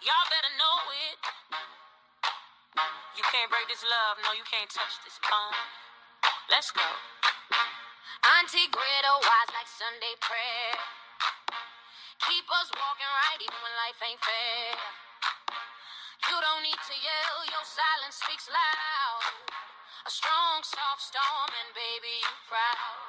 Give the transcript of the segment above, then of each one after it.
Y'all better know it. You can't break this love. No, you can't touch this bond. Let's go. Auntie Greta, wise like Sunday prayer. Keep us walking right even when life ain't fair. You don't need to yell, your silence speaks loud. A strong, soft storm, and baby, you proud.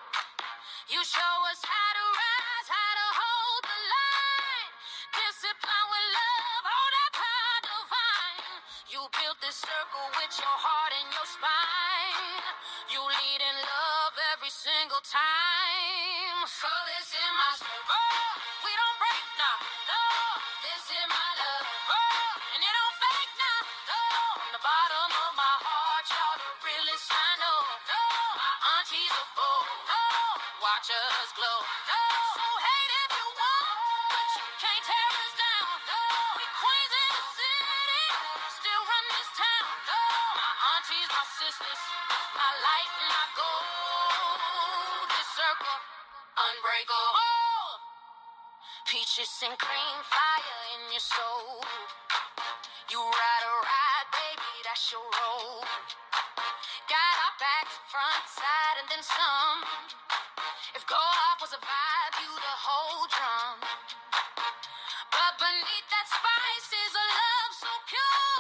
You show us how to rise, how to hold the line. Discipline with love, all that power divine. You built this circle with your heart and your spine. You lead in love every single time. So this is my circle. We don't break now. No, this is my love. And it don't fake now. No, from the bottom of my heart, y'all the realest I know. No, my aunties are bold. No, watch us glow. No, so hate if you want, but you can't tear us down. No, we queens in the city, still run this town. No, my aunties, my sisters, my life, my gold. This circle, unbreakable. Peaches and cream, fire in your soul. You ride, baby, that's your role. Got our backs, front, side, and then some. If go off was a vibe, you the whole drum. But beneath that spice is a love so pure.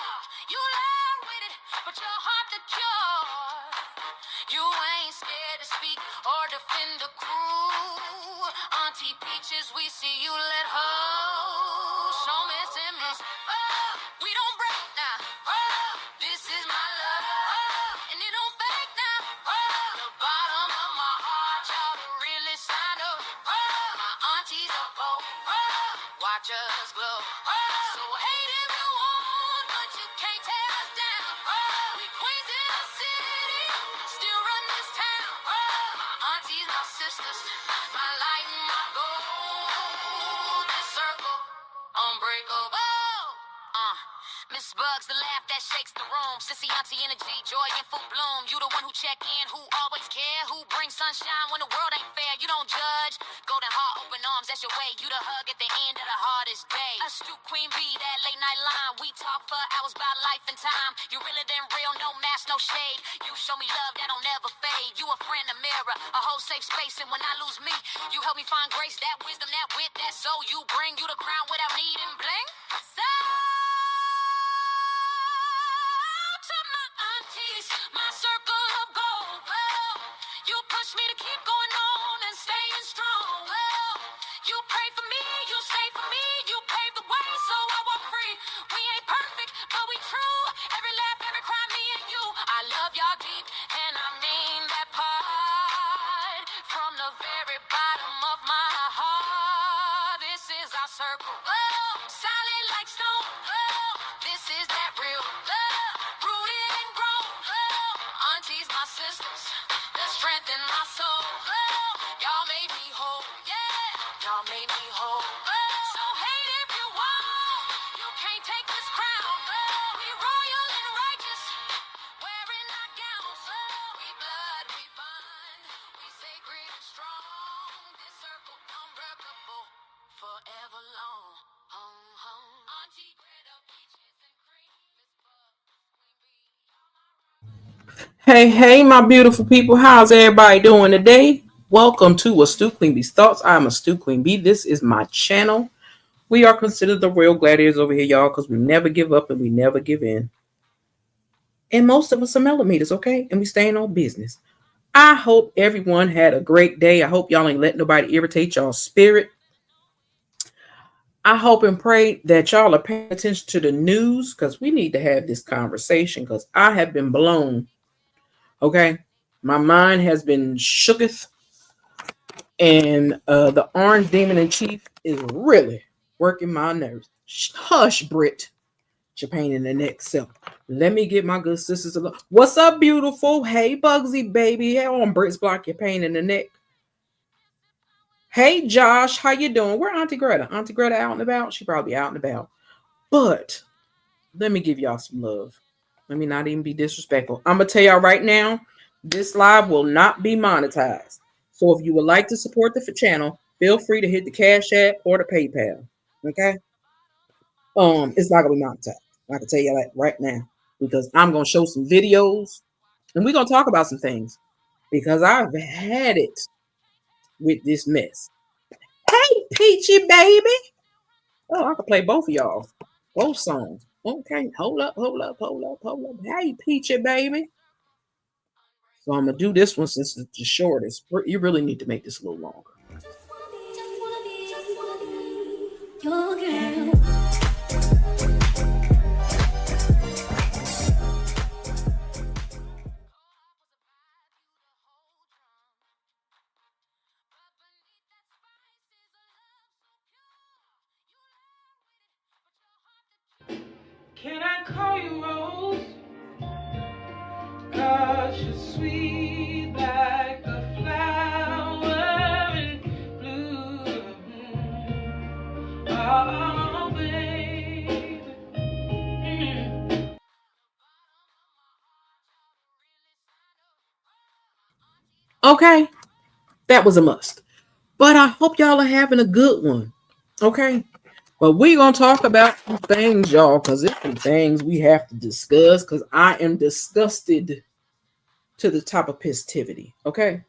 You loud with it, but your heart the cure. You ain't scared to speak or defend the crew. Auntie Peaches, we see you let her. Show me some miss. Oh, we don't break now. Oh, this is my love. Oh, and it don't fake now. Oh, the bottom of my heart, y'all the realest I know. Oh, my aunties are bold. Oh, watch us glow. Oh, so hate if you want, but you can't tear us down. Oh, we queens in the city, still run this town. Oh, my aunties, my sisters, my light and my gold. This circle, unbreakable. Miss Bugs, the laugh that shakes the room. Sissy auntie energy, joy in full bloom. You the one who check in, who always care, who brings sunshine when the world ain't fair. You don't judge. Golden heart, open arms, that's your way. You the hug at the end of the hardest day. Astute Queen Bee, that late night line. We talk for hours about life and time. You realer than real, no mask, no shade. You show me love that'll never fade. You a friend, a mirror, a whole safe space. And when I lose me, you help me find grace, that wisdom, that wit, that soul. You bring you the crown without needing bling. So to my aunties, my circle of gold. Well, you push me to keep going on and staying strong. Well, you pray for me, you stay for me, you pave the way so I walk free. We ain't perfect, but we true. Every laugh, every cry, me and you. I love y'all deep, and I mean that part. From the very bottom of my heart, this is our circle. Well, solid like stone. Well, this is that real love. Rooted and grown. Well, aunties, my sisters, the strength in my soul. Well, y'all made me whole. Yeah, y'all made me whole. Well, so hate if you want, you can't take this crown. Well, we royal and righteous, wearing our gowns. Well, we blood, we bond, we sacred and strong. This circle unbreakable, forever long. Auntie Greta, peaches and cream, Miss Bugs, Queen Bee. Hey, my beautiful people. How's everybody doing today? Welcome to Astute Queen Bee's Thoughts. I'm Astute Queen Bee. This is my channel. We are considered the real gladiators over here, y'all, because we never give up and we never give in. And most of us are millimeters, okay? And we staying on business. I hope everyone had a great day. I hope y'all ain't let nobody irritate y'all's spirit. I hope and pray that y'all are paying attention to the news because we need to have this conversation because I have been blown. Okay. My mind has been shooketh. And the orange demon in chief is really working my nerves. Hush, Brit. Your pain in the neck self. Let me get my good sisters along. What's up, beautiful? Hey, Bugsy, baby. Hey, on ONBRITTSBLOCK, your pain in the neck. Hey, Josh, how you doing? Where Auntie Greta? Auntie Greta out and about? She probably out and about. But let me give y'all some love. Let me not even be disrespectful. I'm going to tell y'all right now, this live will not be monetized. So if you would like to support the channel, feel free to hit the Cash App or the PayPal. Okay? It's not gonna be monetized. I can tell you that right now because I'm gonna show some videos and we're gonna talk about some things because I've had it with this mess. Hey, Peachy baby. Oh, I can play both of y'all, both songs. Okay, hold up. Hey, Peachy baby. So I'm gonna do this one since it's the shortest. You really need to make this a little longer. Your girl. Can I call you Rose? 'Cause you're sweet like a flower in bloom. Oh, baby. Okay, that was a must. But I hope y'all are having a good one. Okay. But we're going to talk about some things, y'all, because it's some things we have to discuss because I am disgusted to the top of pistivity. Okay.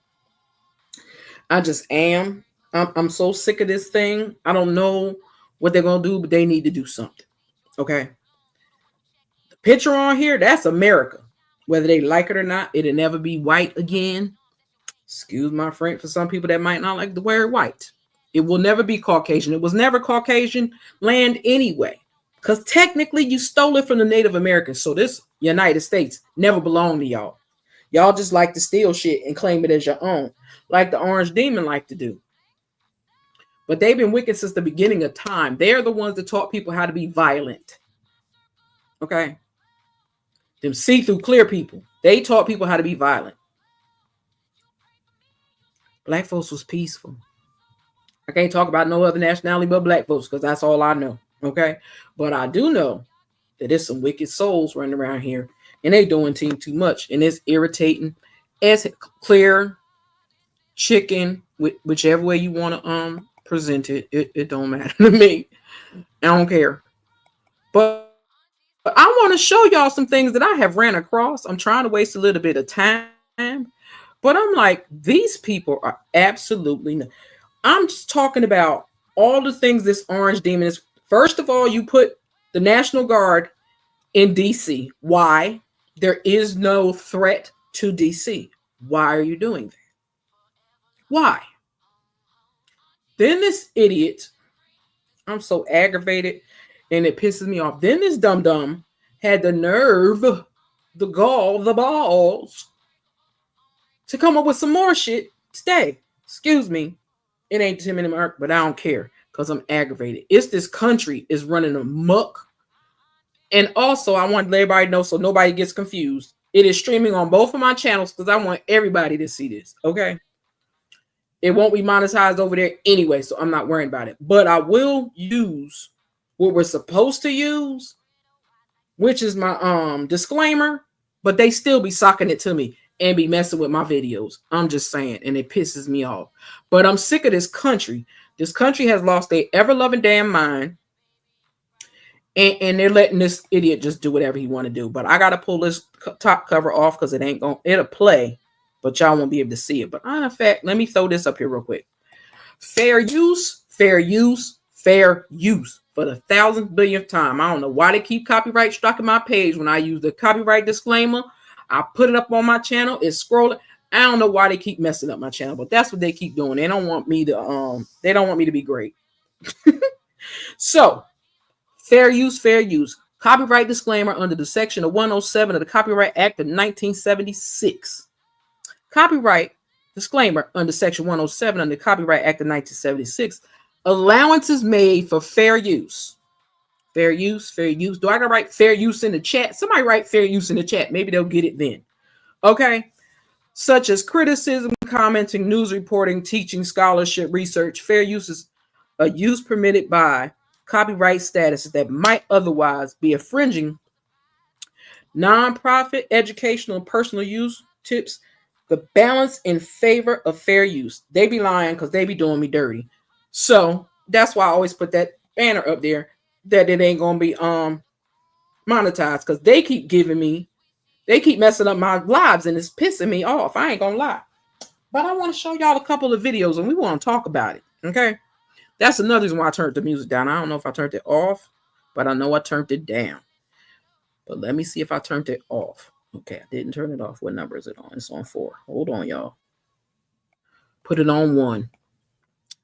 I just am. I'm so sick of this thing. I don't know what they're going to do, but they need to do something. Okay. The picture on here, that's America. Whether they like it or not, it'll never be white again. Excuse my French for some people that might not like the word white. It will never be Caucasian. It was never Caucasian land anyway. Because technically you stole it from the Native Americans. So this United States never belonged to y'all. Y'all just like to steal shit and claim it as your own. Like the Orange Demon like to do. But they've been wicked since the beginning of time. They're the ones that taught people how to be violent. Okay? Them see-through clear people. They taught people how to be violent. Black folks was peaceful. I can't talk about no other nationality but black folks because that's all I know. Okay? But I do know that there's some wicked souls running around here and they doing too much. And it's irritating as clear chicken, whichever way you want to present it. It don't matter to me. I don't care. But I want to show y'all some things that I have ran across. I'm trying to waste a little bit of time. But I'm like, these people are absolutely not. I'm just talking about all the things this Orange Demon is. First of all, you put the National Guard in DC. Why? There is no threat to DC. Why are you doing that? Why? Then this idiot, I'm so aggravated and it pisses me off. Then this dum-dum had the nerve, the gall, the balls to come up with some more shit today. Excuse me. It ain't 10-minute mark, but I don't care because I'm aggravated. It's this country is running amok. And also, I want to let everybody know so nobody gets confused. It is streaming on both of my channels because I want everybody to see this. Okay. It won't be monetized over there anyway, so I'm not worrying about it. But I will use what we're supposed to use, which is my disclaimer, but they still be socking it to me and be messing with my videos. I'm just saying, and it pisses me off. But I'm sick of this country. This country has lost their ever-loving damn mind. And they're letting this idiot just do whatever he want to do. But I got to pull this top cover off because it ain't going to, it'll play, but y'all won't be able to see it. But in fact, let me throw this up here real quick. Fair use, fair use, fair use for the 1,000th billionth time. I don't know why they keep copyright striking my page when I use the copyright disclaimer. I put it up on my channel. It's scrolling. I don't know why they keep messing up my channel, but that's what they keep doing. They don't want me to be great. So, fair use, fair use. Copyright disclaimer under the section of 107 of the Copyright Act of 1976. Copyright disclaimer under section 107 of the Copyright Act of 1976. Allowances made for fair use. Fair use, fair use. Do I gotta write fair use in the chat? Somebody write fair use in the chat. Maybe they'll get it then. Okay. Such as criticism, commenting, news reporting, teaching, scholarship, research. Fair use is a use permitted by copyright status that might otherwise be infringing nonprofit, educational, and personal use tips. The balance in favor of fair use. They be lying because they be doing me dirty. So that's why I always put that banner up there. that it ain't gonna be monetized, because they keep messing up my lives and it's pissing me off. I ain't gonna lie. But I want to show y'all a couple of videos and we want to talk about it. Okay. That's another reason why I turned the music down. I don't know if I turned it off, but I know I turned it down. But let me see if I turned it off. Okay, I didn't turn it off. What number is it on? It's on 4. Hold on, y'all. Put it on 1.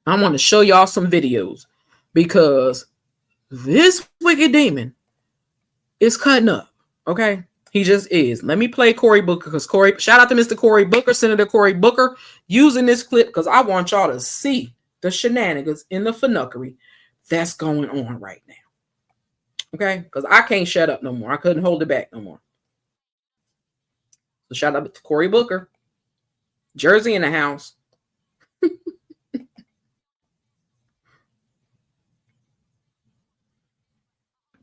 I want to show y'all some videos because this wicked demon is cutting up. Okay, he just is. Let me play Cory Booker, because shout out to Mr. Cory Booker, Senator Cory Booker, using this clip because I want y'all to see the shenanigans in the finockery that's going on right now. Okay, because I can't shut up no more. I couldn't hold it back no more. So shout out to Cory Booker, Jersey in the house.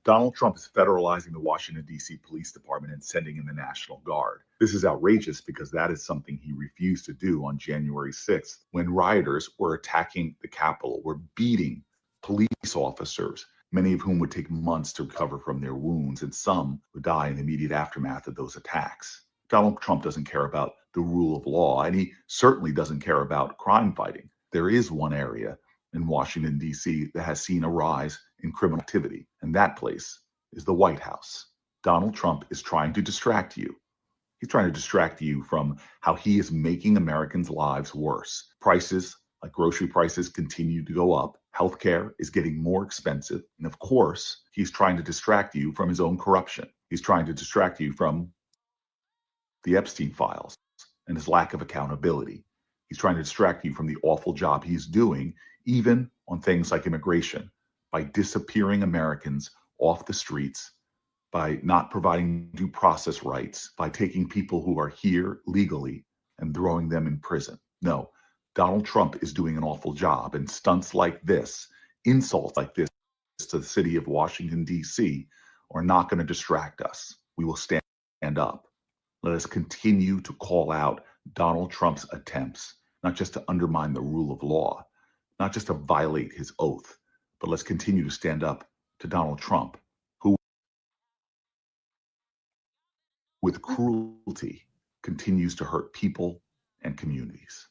Donald Trump is federalizing the Washington, D.C. Police Department and sending in the National Guard. This is outrageous because that is something he refused to do on January 6th when rioters were attacking the Capitol, were beating police officers, many of whom would take months to recover from their wounds, and some would die in the immediate aftermath of those attacks. Donald Trump doesn't care about the rule of law, and he certainly doesn't care about crime fighting. There is one area in Washington, D.C. that has seen a rise in criminal activity, and that place is the White House. Donald Trump is trying to distract you. He's trying to distract you from how he is making Americans' lives worse. Prices, like grocery prices, continue to go up. Healthcare is getting more expensive. And of course, he's trying to distract you from his own corruption. He's trying to distract you from the Epstein files and his lack of accountability. He's trying to distract you from the awful job he's doing, even on things like immigration, by disappearing Americans off the streets, by not providing due process rights, by taking people who are here legally and throwing them in prison. No, Donald Trump is doing an awful job, and stunts like this, insults like this to the city of Washington, D.C. are not going to distract us. We will stand up. Let us continue to call out Donald Trump's attempts, not just to undermine the rule of law, not just to violate his oath, but let's continue to stand up to Donald Trump, who with cruelty continues to hurt people and communities.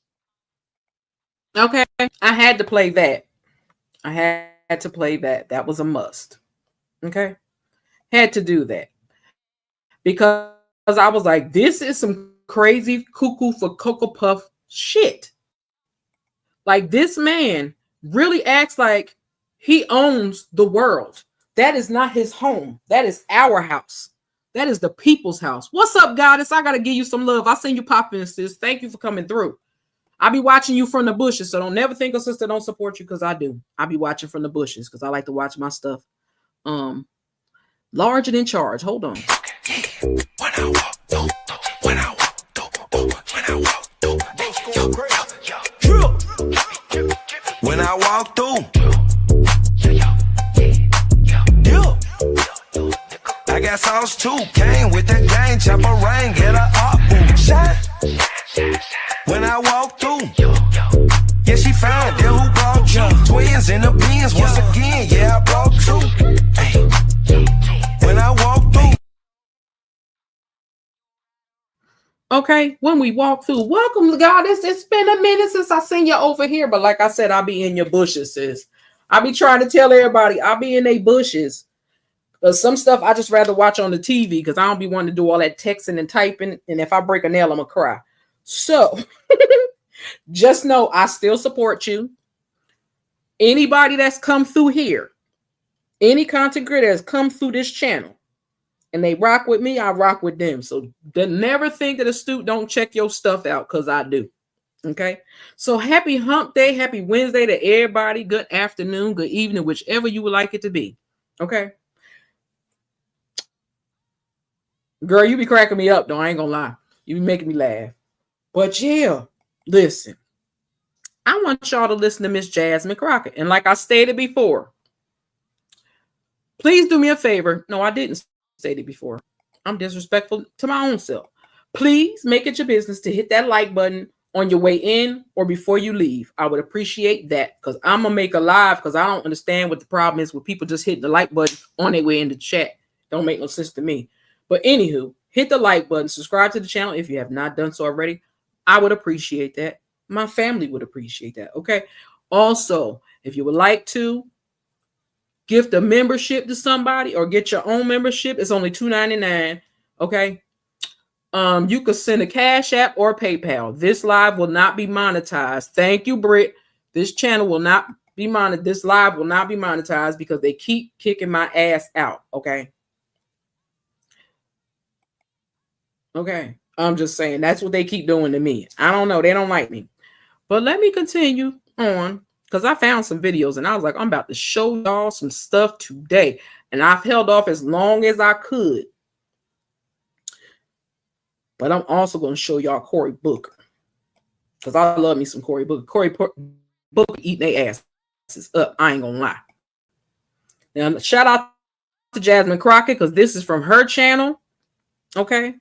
Okay, I had to play that. I had to play that. That was a must. Okay, had to do that because I was like, this is some crazy cuckoo for Cocoa Puff shit. Like, this man really acts like he owns the world. That is not his home. That is our house. That is the people's house. What's up, Goddess? I got to give you some love. I seen you popping, sis. Thank you for coming through. I be watching you from the bushes, so don't never think a sister don't support you, because I do. I be watching from the bushes because I like to watch my stuff. Large and in charge. Hold on. When I walk through, when I walk through, when I walk through, when I walk through, I got sauce too. Came with the gang, chopper rain, get a up, boom, shine. When I walk through, yeah, she found there who brought you. Twins in the beans once again, yeah, I brought 2. Ay. When I walk through. Okay, when we walk through, welcome, Goddess. It's been a minute since I seen you over here, but like I said, I'll be in your bushes, sis. I be trying to tell everybody I'll be in their bushes. Because some stuff I just rather watch on the TV because I don't be wanting to do all that texting and typing. And if I break a nail, I'm going to cry. So just know I still support you. Anybody that's come through here, any content creator that's come through this channel and they rock with me, I rock with them. So never think that astute don't check your stuff out, because I do. Okay. So happy hump day. Happy Wednesday to everybody. Good afternoon, good evening, whichever you would like it to be. Okay. Girl, you be cracking me up, though. I ain't gonna lie. You be making me laugh. But yeah, listen. I want y'all to listen to Miss Jasmine Crockett. And like I stated before, please do me a favor. No, I didn't state it before. I'm disrespectful to my own self. Please make it your business to hit that like button on your way in or before you leave. I would appreciate that, because I'm gonna make a live, because I don't understand what the problem is with people just hitting the like button on their way in the chat. Don't make no sense to me. But anywho, hit the like button, subscribe to the channel if you have not done so already. I would appreciate that. My family would appreciate that. Okay. Also, if you would like to gift a membership to somebody or get your own membership, it's only $2.99. Okay. You could send a Cash App or PayPal. This live will not be monetized. Thank you, Britt. This channel will not be monetized. This live will not be monetized because they keep kicking my ass out. Okay. Okay. I'm just saying that's what they keep doing to me. I don't know. They don't like me. But let me continue on, because I found some videos and I was like, I'm about to show y'all some stuff today. And I've held off as long as I could. But I'm also going to show y'all Cory Booker, because I love me some Cory Booker. Cory Booker eating their asses up. I ain't going to lie. Now, shout out to Jasmine Crockett, because this is from her channel. Okay.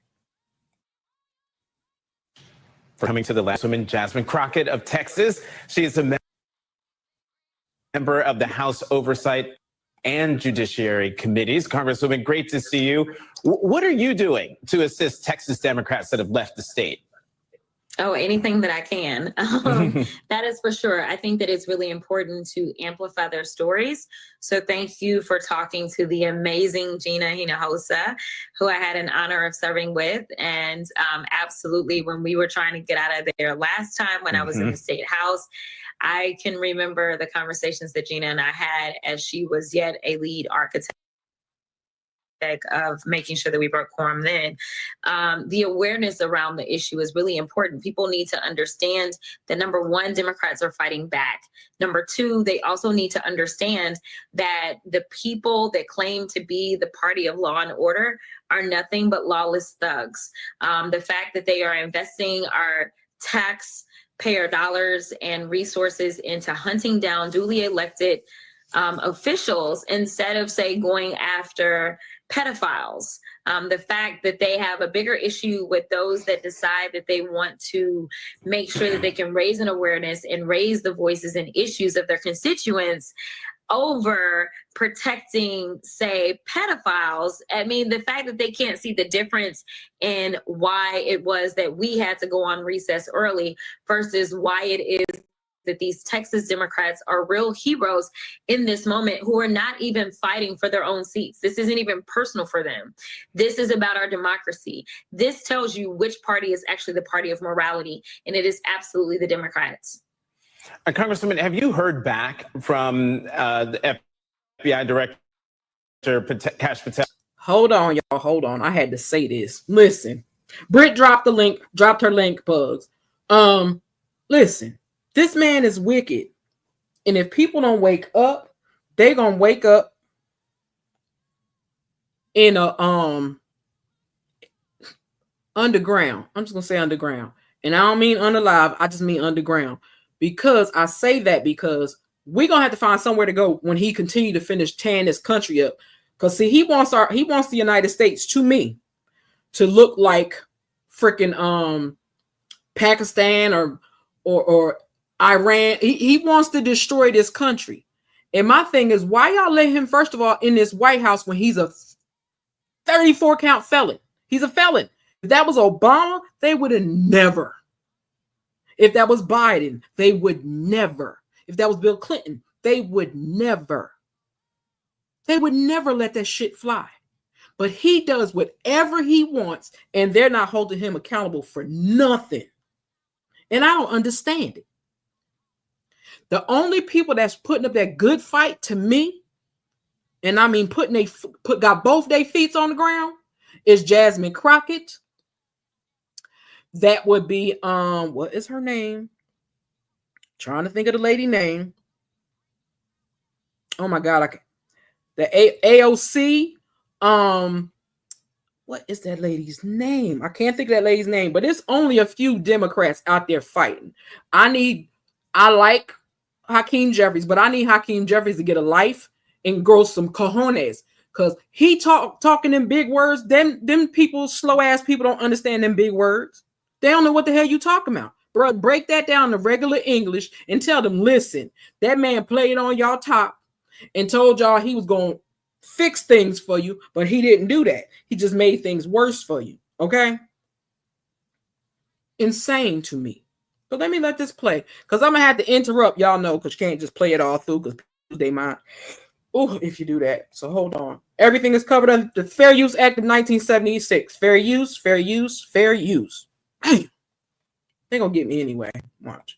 For coming to the last woman, Jasmine Crockett of Texas. She is a member of the House Oversight and Judiciary Committees. Congresswoman, great to see you. What are you doing to assist Texas Democrats that have left the state? Oh, anything that I can. That is for sure. I think that it's really important to amplify their stories. So thank you for talking to the amazing Gina Hinojosa, who I had an honor of serving with. And absolutely, when we were trying to get out of there last time when I was in the State House, I can remember the conversations that Gina and I had as she was yet a lead architect of making sure that we broke quorum then. The awareness around the issue is really important. People need to understand that, number one, Democrats are fighting back. Number two, they also need to understand that the people that claim to be the party of law and order are nothing but lawless thugs. The fact that they are investing our taxpayer dollars and resources into hunting down duly elected officials instead of, say, going after pedophiles. The fact that they have a bigger issue with those that decide that they want to make sure that they can raise an awareness and raise the voices and issues of their constituents over protecting, say, pedophiles. I mean, the fact that they can't see the difference in why it was that we had to go on recess early versus why it is that these Texas Democrats are real heroes in this moment who are not even fighting for their own seats. This isn't even personal for them. This is about our democracy. This tells you which party is actually the party of morality, and it is absolutely the Democrats. Congresswoman, have you heard back from the FBI Director Kash Patel? Hold on, y'all. Hold on. I had to say this. Listen, Britt dropped her link, Bugs. Listen. This man is wicked. And if people don't wake up, they're going to wake up in a underground. I'm just going to say underground. And I don't mean unalive. I just mean underground. Because I say that because we're going to have to find somewhere to go when he continue to finish tearing this country up. Because see, he wants the United States, to me, to look like freaking Pakistan or Iran. He wants to destroy this country. And my thing is, why y'all let him, first of all, in this White House when he's a 34 count felon? He's a felon. If that was Obama, they would have never. If that was Biden, they would never. If that was Bill Clinton, they would never. They would never let that shit fly. But he does whatever he wants, and they're not holding him accountable for nothing. And I don't understand it. The only people that's putting up that good fight to me, and I mean got both their feet on the ground, is Jasmine Crockett. That would be what is her name? Trying to think of the lady name. Oh my God, the AOC. What is that lady's name? I can't think of that lady's name, but it's only a few Democrats out there fighting. I like Hakeem Jeffries, but I need Hakeem Jeffries to get a life and grow some cojones, because he talking in big words. Them people, slow ass people, don't understand them big words. They don't know what the hell you talking about. break that down to regular English and tell them, listen, that man played on y'all top and told y'all he was going to fix things for you, but he didn't do that. He just made things worse for you. Okay? Insane to me. But let this play, because I'm going to have to interrupt. Y'all know, because you can't just play it all through, because they might. Oh, if you do that. So hold on. Everything is covered under the Fair Use Act of 1976. Fair use, fair use, fair use. They're going to get me anyway. Watch.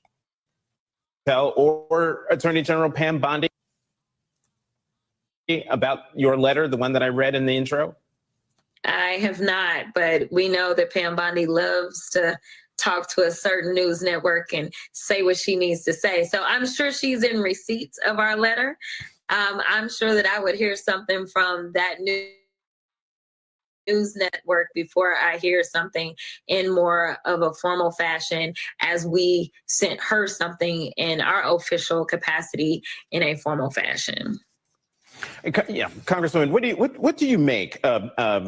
Or Attorney General Pam Bondi about your letter, the one that I read in the intro? I have not, but we know that Pam Bondi loves to talk to a certain news network and say what she needs to say. So I'm sure she's in receipt of our letter. I'm sure that I would hear something from that news network before I hear something in more of a formal fashion, as we sent her something in our official capacity in a formal fashion. Yeah, Congresswoman, what do you make of?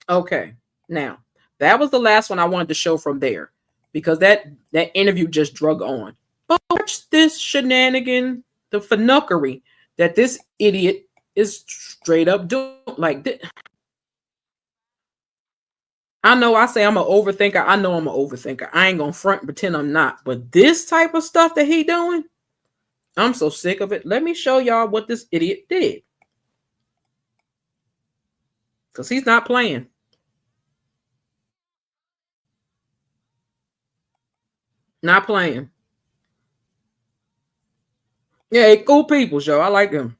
Okay, now that was the last one I wanted to show from there, because that interview just drug on. But watch this shenanigan, the finnuckery that this idiot is straight up doing. Like this. I know I say I'm an overthinker. I know I'm an overthinker. I ain't gonna front and pretend I'm not. But this type of stuff that he doing, I'm so sick of it. Let me show y'all what this idiot did. Because he's not playing. Not playing. Yeah, cool people, Joe. I like them.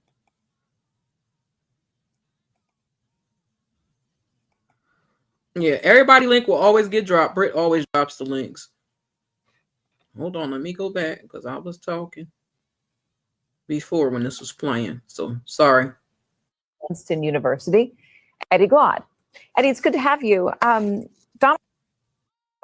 Yeah, everybody link will always get dropped. Britt always drops the links. Hold on, let me go back, because I was talking before when this was playing. So sorry. Princeton University, Eddie Glad. Eddie, it's good to have you. Donald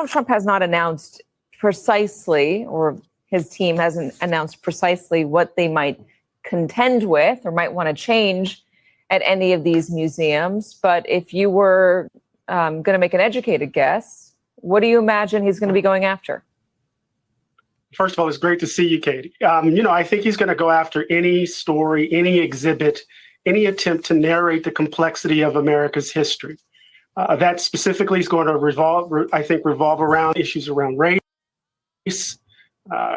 Trump has not announced precisely, or his team hasn't announced precisely what they might contend with or might want to change at any of these museums. But if you were going to make an educated guess, what do you imagine he's going to be going after? First of all, it's great to see you, Katie. I think he's going to go after any story, any exhibit, any attempt to narrate the complexity of America's history. That specifically is going to revolve around issues around race,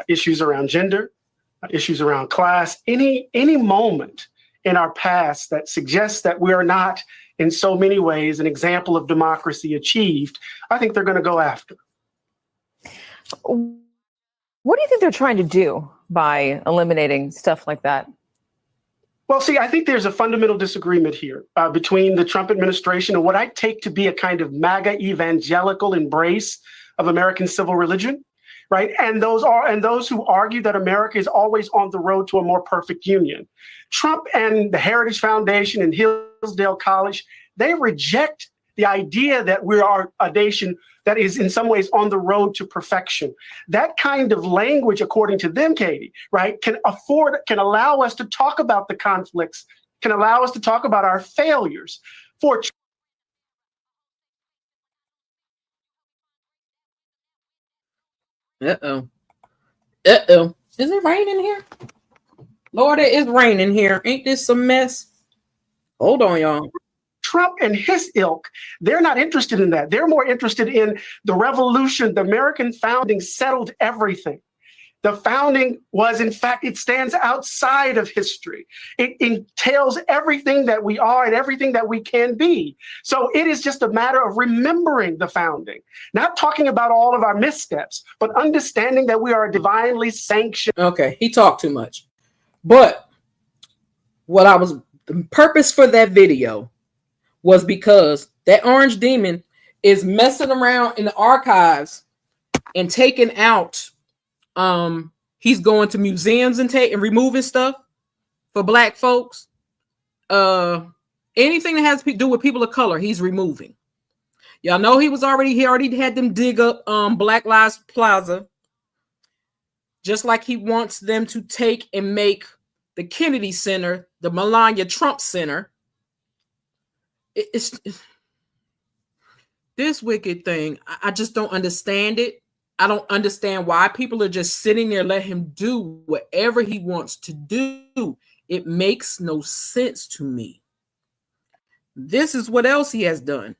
issues around gender, issues around class, any moment in our past that suggests that we are not, in so many ways, an example of democracy achieved. I think they're going to go after. What do you think they're trying to do by eliminating stuff like that? Well, see, I think there's a fundamental disagreement here between the Trump administration and what I take to be a kind of MAGA evangelical embrace of American civil religion, right? And those who argue that America is always on the road to a more perfect union. Trump and the Heritage Foundation and Hillsdale College, they reject the idea that we are a nation that is in some ways on the road to perfection. That kind of language, according to them, Katie, right, can allow us to talk about the conflicts, can allow us to talk about our failures. Uh-oh. Uh-oh. Is it raining here? Lord, it is raining here. Ain't this a mess? Hold on, y'all. Trump and his ilk, they're not interested in that. They're more interested in the revolution. The American founding settled everything. The founding was, in fact, it stands outside of history. It entails everything that we are and everything that we can be. So it is just a matter of remembering the founding, not talking about all of our missteps, but understanding that we are divinely sanctioned. Okay, he talked too much. But the purpose for that video was because that orange demon is messing around in the archives and taking out, he's going to museums and removing stuff for Black folks. Anything that has to do with people of color, he's removing. Y'all know he already had them dig up Black Lives Plaza, just like he wants them to take and make the Kennedy Center the Melania Trump Center. It's this wicked thing. I just don't understand it. I don't understand why people are just sitting there, let him do whatever he wants to do. It makes no sense to me. This is what else he has done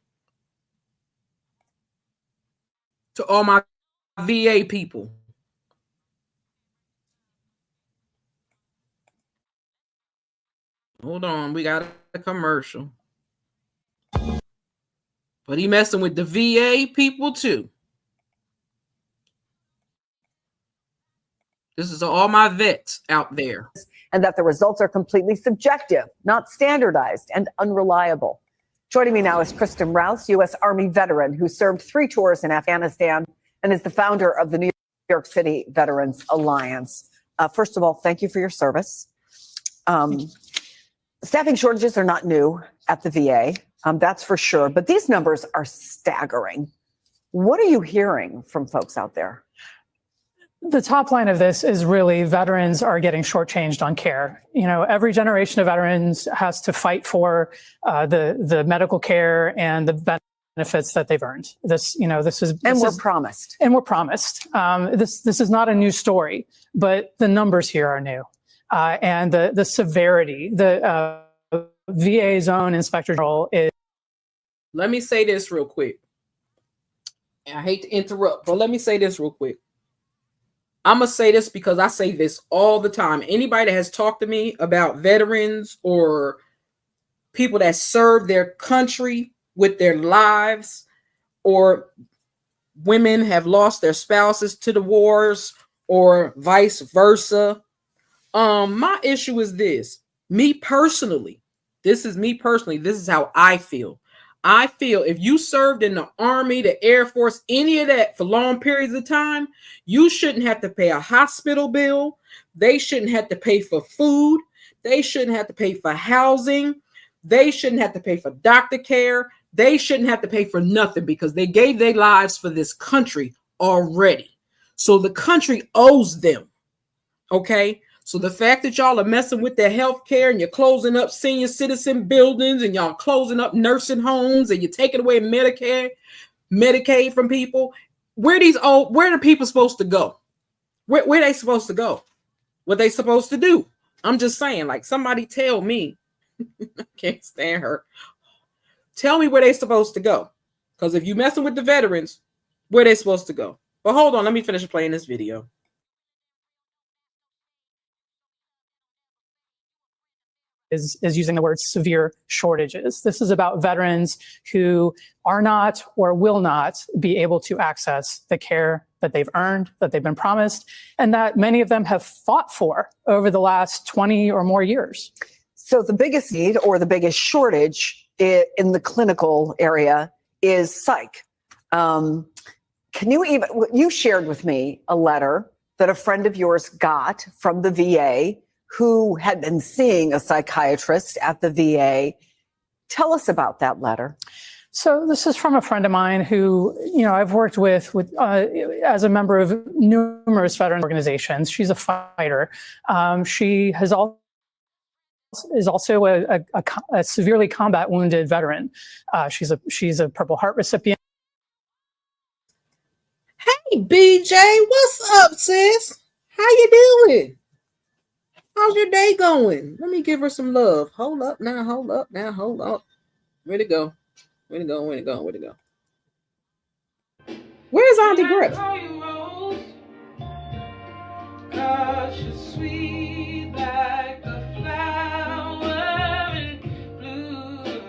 to all my VA people. Hold on, we got a commercial. But he messing with the VA people too. This is all my vets out there. And that the results are completely subjective, not standardized, and unreliable. Joining me now is Kristen Rouse, U.S. Army veteran who served 3 tours in Afghanistan and is the founder of the New York City Veterans Alliance. First of all, thank you for your service. Staffing shortages are not new at the VA, that's for sure, but these numbers are staggering. What are you hearing from folks out there? The top line of this is really veterans are getting shortchanged on care. You know, every generation of veterans has to fight for the medical care and the benefits that they've earned. This is promised. And we're promised. This is not a new story, but the numbers here are new, and the severity. The VA's own Inspector General is. Let me say this real quick. I hate to interrupt, but let me say this real quick. I'm going to say this because I say this all the time. Anybody that has talked to me about veterans or people that serve their country with their lives, or women have lost their spouses to the wars or vice versa. My issue is this. Me personally, this is how I feel. I feel if you served in the Army, the Air Force, any of that for long periods of time, you shouldn't have to pay a hospital bill. They shouldn't have to pay for food. They shouldn't have to pay for housing. They shouldn't have to pay for doctor care. They shouldn't have to pay for nothing because they gave their lives for this country already. So the country owes them. Okay? So the fact that y'all are messing with their health care and you're closing up senior citizen buildings and y'all closing up nursing homes and you're taking away Medicaid from people, where are people supposed to go? Where are they supposed to go? What they supposed to do? I'm just saying, like, somebody tell me. I can't stand her. Tell me where they supposed to go. Because if you messing with the veterans, where they supposed to go? But hold on, let me finish playing this video. Is using the word severe shortages. This is about veterans who are not or will not be able to access the care that they've earned, that they've been promised, and that many of them have fought for over the last 20 or more years. So the biggest need or the biggest shortage in the clinical area is psych. You shared with me a letter that a friend of yours got from the VA who had been seeing a psychiatrist at the VA. Tell us about that letter. So this is from a friend of mine who, I've worked with as a member of numerous veteran organizations. She's a fighter. She is also a severely combat wounded veteran. She's a Purple Heart recipient. Hey, BJ, what's up, sis? How you doing? How's your day going? Let me give her some love. Hold up now. Where'd it go? Where's Auntie Greta? Cause you're sweet like a flower in bloom.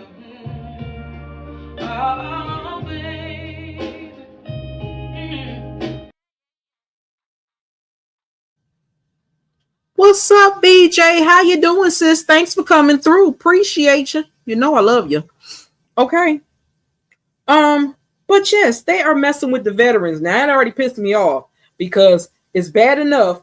Oh, baby. What's up, BJ? How you doing, sis? Thanks for coming through. Appreciate you. You know I love you. Okay. But yes, they are messing with the veterans. Now, that already pissed me off because it's bad enough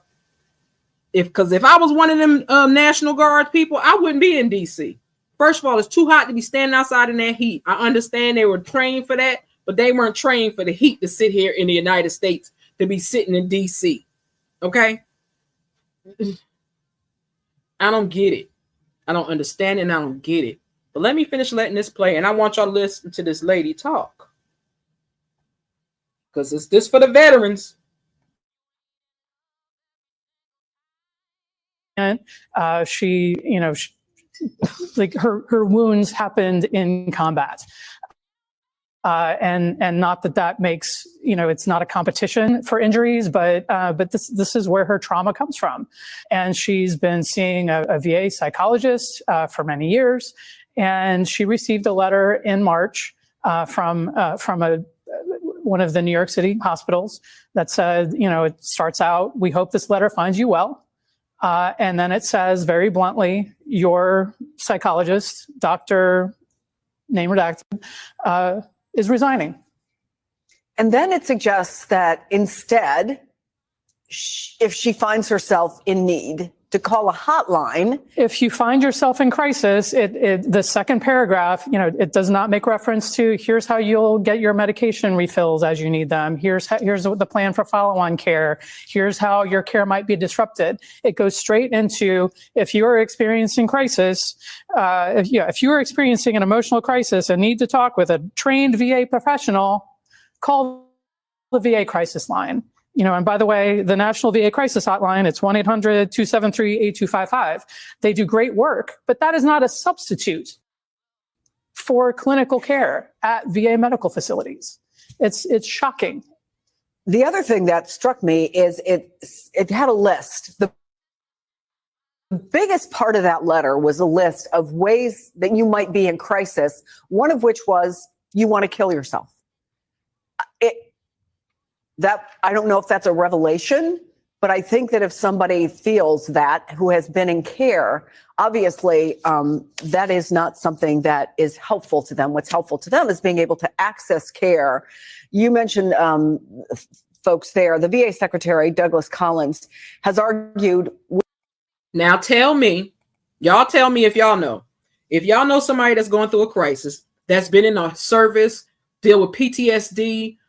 if I was one of them National Guard people, I wouldn't be in DC. First of all, it's too hot to be standing outside in that heat. I understand they were trained for that, but they weren't trained for the heat to sit here in the United States to be sitting in DC. Okay? I don't get it. I don't understand it and I don't get it. But let me finish letting this play, and I want y'all to listen to this lady talk. because it's this for the veterans. And she, like her wounds happened in combat. And not that makes, it's not a competition for injuries, but this is where her trauma comes from. And she's been seeing a VA psychologist for many years. And she received a letter in March from one of the New York City hospitals that said, it starts out, "We hope this letter finds you well." And then it says very bluntly, "Your psychologist, Dr. name redacted, is resigning." And then it suggests that instead, if she finds herself in need, to call a hotline. If you find yourself in crisis, the second paragraph, it does not make reference to, here's how you'll get your medication refills as you need them. Here's the plan for follow-on care. Here's how your care might be disrupted. It goes straight into, if you are experiencing crisis, if you are experiencing an emotional crisis and need to talk with a trained VA professional, call the VA crisis line. And by the way, the National VA Crisis Hotline, it's 1-800-273-8255. They do great work, but that is not a substitute for clinical care at VA medical facilities. It's shocking. The other thing that struck me is it had a list. The biggest part of that letter was a list of ways that you might be in crisis, one of which was you want to kill yourself. That I don't know if that's a revelation, but I think that if somebody feels that, who has been in care, obviously that is not something that is helpful to them. What's helpful to them is being able to access care. You mentioned folks there. The VA Secretary, Douglas Collins, has argued. Now y'all tell me if y'all know. If y'all know somebody that's going through a crisis, that's been in a service, deal with PTSD,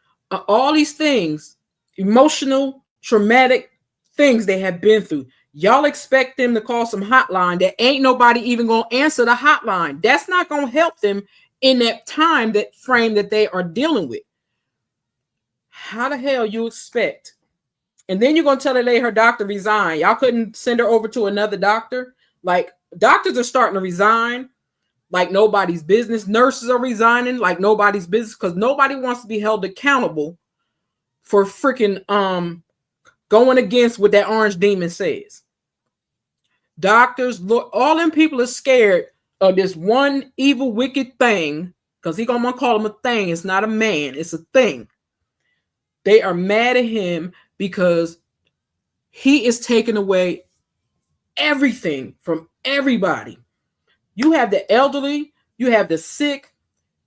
all these things, emotional, traumatic things they have been through. Y'all expect them to call some hotline that ain't nobody even going to answer the hotline. That's not going to help them in that time, that frame that they are dealing with. How the hell you expect? And then you're going to tell her doctor resign. Y'all couldn't send her over to another doctor. Like, doctors are starting to resign like nobody's business. Nurses are resigning like nobody's business because nobody wants to be held accountable for freaking going against what that orange demon says. Doctors, look, all them people are scared of this one evil, wicked thing, because he's gonna call him a thing. It's not a man, it's a thing. They are mad at him because he is taking away everything from everybody. You have the elderly, you have the sick,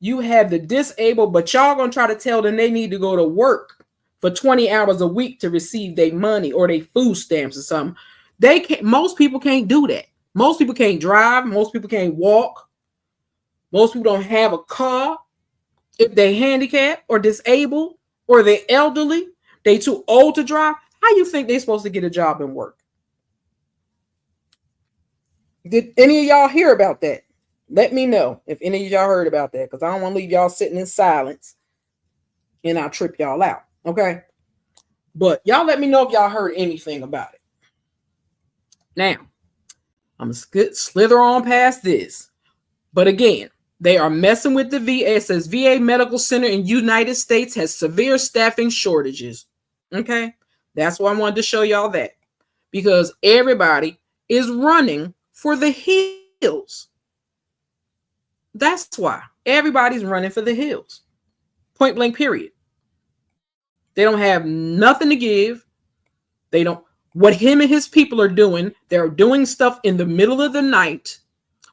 you have the disabled, but y'all gonna try to tell them they need to go to work for 20 hours a week to receive their money or their food stamps or something. They can't. Most people can't do that. Most people can't drive. Most people can't walk. Most people don't have a car. If they're handicapped or disabled or they're elderly, they too old to drive. How you think they're supposed to get a job and work? Did any of y'all hear about that? Let me know if any of y'all heard about that, because I don't want to leave y'all sitting in silence and I'll trip y'all out. Okay? But y'all let me know if y'all heard anything about it. Now, I'm going to slither on past this. But again, they are messing with the VA. It says VA Medical Center in United States has severe staffing shortages. Okay? That's why I wanted to show y'all that. Because everybody is running for the hills. That's why. Everybody's running for the hills. Point blank, period. They don't have nothing to give. They don't. What him and his people are doing, they're doing stuff in the middle of the night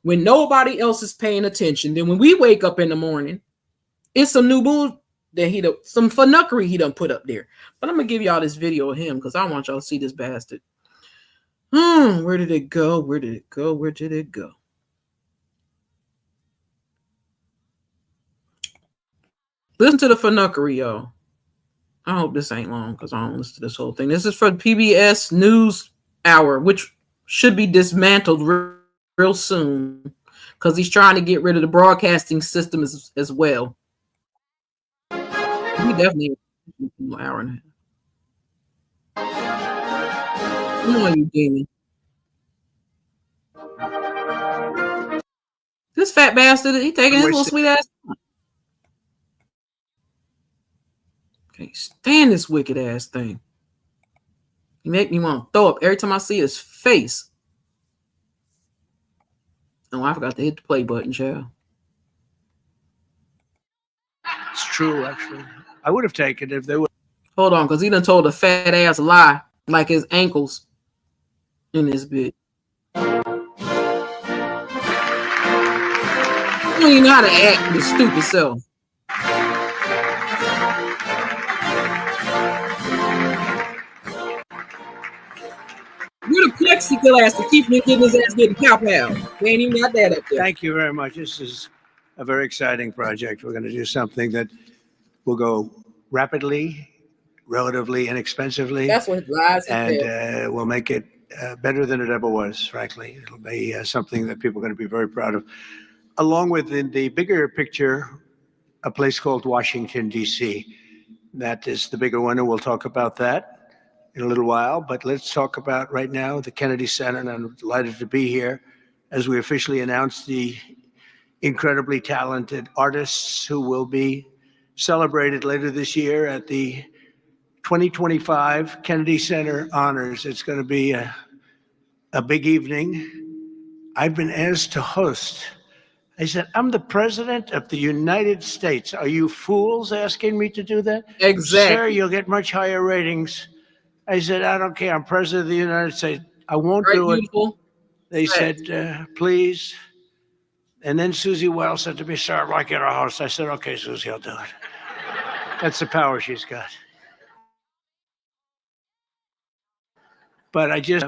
when nobody else is paying attention. Then when we wake up in the morning, it's some new bull that some funuckery he done put up there. But I'm gonna give y'all this video of him because I want y'all to see this bastard. Where did it go? Where did it go? Where did it go? Listen to the funuckery, y'all. I hope this ain't long because I don't listen to this whole thing. This is for PBS News Hour, which should be dismantled real soon because he's trying to get rid of the broadcasting system as well. He definitely. An hour and a half. Come on, you demon. This fat bastard, he taking his little sweet ass. Can't stand this wicked ass thing. He make me want to throw up every time I see his face. Oh, I forgot to hit the play button, child. It's true, actually. I would have taken it if they would. Hold on, because he done told a fat ass lie, like his ankles in this bit. You don't even know how to act with stupid self. You're the plexiglass to keep me getting his ass getting cow pound. They ain't even got that up there. Thank you very much. This is a very exciting project. We're going to do something that will go rapidly, relatively inexpensively. That's what lies and we'll make it better than it ever was, frankly. It'll be something that people are going to be very proud of. Along with, in the bigger picture, a place called Washington, D.C. That is the bigger one, and we'll talk about that in a little while. But let's talk about right now the Kennedy Center, and I'm delighted to be here as we officially announce the incredibly talented artists who will be celebrated later this year at the 2025 Kennedy Center Honors. It's going to be a big evening. I've been asked to host. I said, I'm the president of the United States. Are you fools asking me to do that? Exactly. Sir, you'll get much higher ratings. I said, I don't care. I'm president of the United States. I won't do it. They said, please. And then Susie Wells said to me, sir, I'd like you to host. I said, okay, Susie, I'll do it. That's the power she's got. But I just...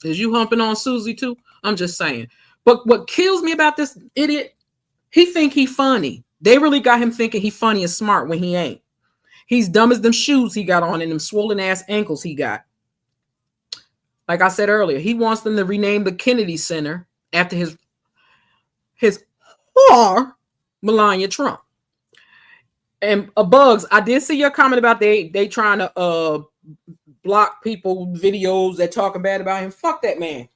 Is you humping on Susie too? I'm just saying. But what kills me about this idiot, he think he funny. They really got him thinking he funny and smart when he ain't. He's dumb as them shoes he got on and them swollen ass ankles he got. Like I said earlier, he wants them to rename the Kennedy Center after his whore, Melania Trump. And Bugs, I did see your comment about they trying to block people videos that talking bad about him. Fuck that man.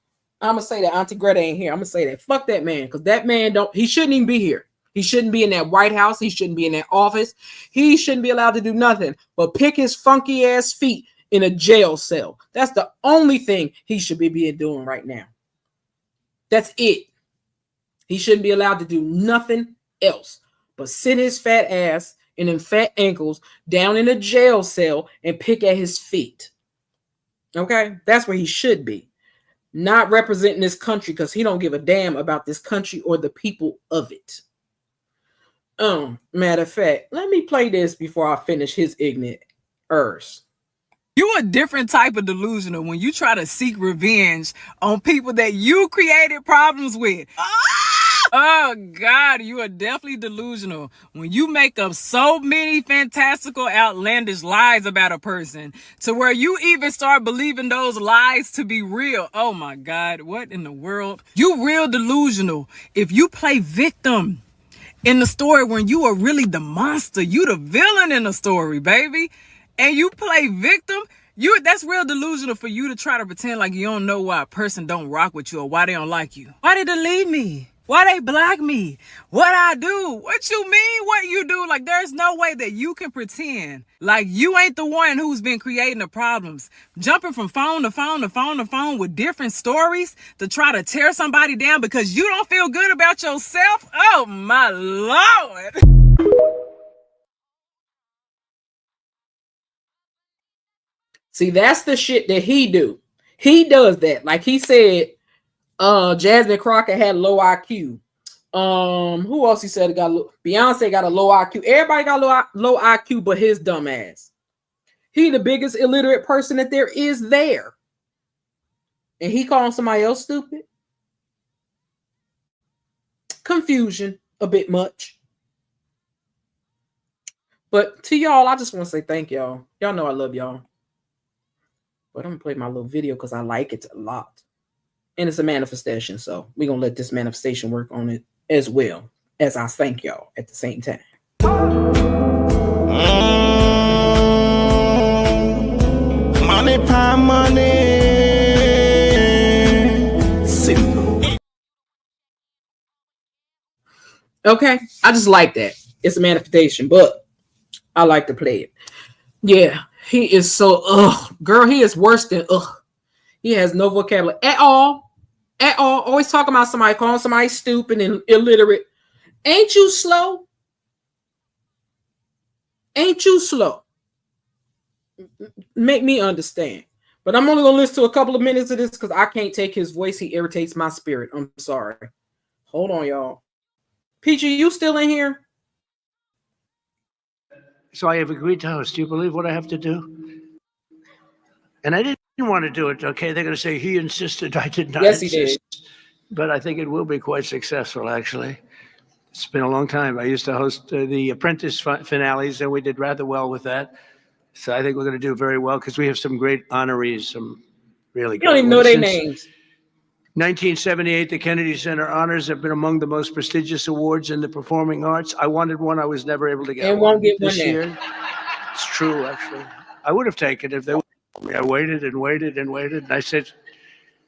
I'm gonna say that. Auntie Greta ain't here. I'm gonna say that. Fuck that man, because that man he shouldn't even be here. He shouldn't be in that White House. He shouldn't be in that office. He shouldn't be allowed to do nothing but pick his funky ass feet in a jail cell. That's the only thing he should be doing right now. That's it. He shouldn't be allowed to do nothing else but sit his fat ass and them fat ankles down in a jail cell and pick at his feet. Okay? That's where he should be. Not representing this country, because he don't give a damn about this country or the people of it. Matter of fact, let me play this before I finish his ignorant earth. You a different type of delusional when you try to seek revenge on people that you created problems with. Oh God, you are definitely delusional when you make up so many fantastical, outlandish lies about a person to where you even start believing those lies to be real. Oh my God, what in the world? You real delusional if you play victim in the story when you are really the monster. You the villain in the story, baby. And you play victim. That's real delusional for you to try to pretend like you don't know why a person don't rock with you or why they don't like you. Why they delete me? Why they block me? What I do? What you mean what you do? Like, there's no way that you can pretend like you ain't the one who's been creating the problems. Jumping from phone to phone to phone to phone with different stories to try to tear somebody down because you don't feel good about yourself. Oh my Lord. See, that's the shit that he do. He does that. Like he said, Jasmine Crockett had low IQ. Who else he said got Beyonce got a low IQ. Everybody got low IQ but his dumb ass. He the biggest illiterate person that there is there. And he calling somebody else stupid. Confusion a bit much. But to y'all, I just want to say thank y'all. Y'all know I love y'all. But I'm gonna play my little video because I like it a lot. And it's a manifestation, so we're gonna let this manifestation work on it as well as I thank y'all at the same time. money, pound money. Simple. Okay, I just like that. It's a manifestation, but I like to play it. Yeah, he is so girl. He is worse than He has no vocabulary at all. At all. Always talking about somebody, calling somebody stupid and illiterate. Ain't you slow? Ain't you slow? Make me understand. But I'm only going to listen to a couple of minutes of this because I can't take his voice. He irritates my spirit. I'm sorry. Hold on, y'all. Peachy, you still in here? So I have agreed to host. Do you believe what I have to do? And I didn't want to do it, okay? They're going to say he insisted. I did not Yes, insist. he did. But I think it will be quite successful, actually. It's been a long time. I used to host the Apprentice finales, and we did rather well with that. So I think we're going to do very well because we have some great honorees, some really great. You don't even know their names. 1978, the Kennedy Center honors have been among the most prestigious awards in the performing arts. I wanted one. I was never able to get And one. won't get one this year. It's true, actually. I would have taken it if they would. I waited and waited and waited. And I said,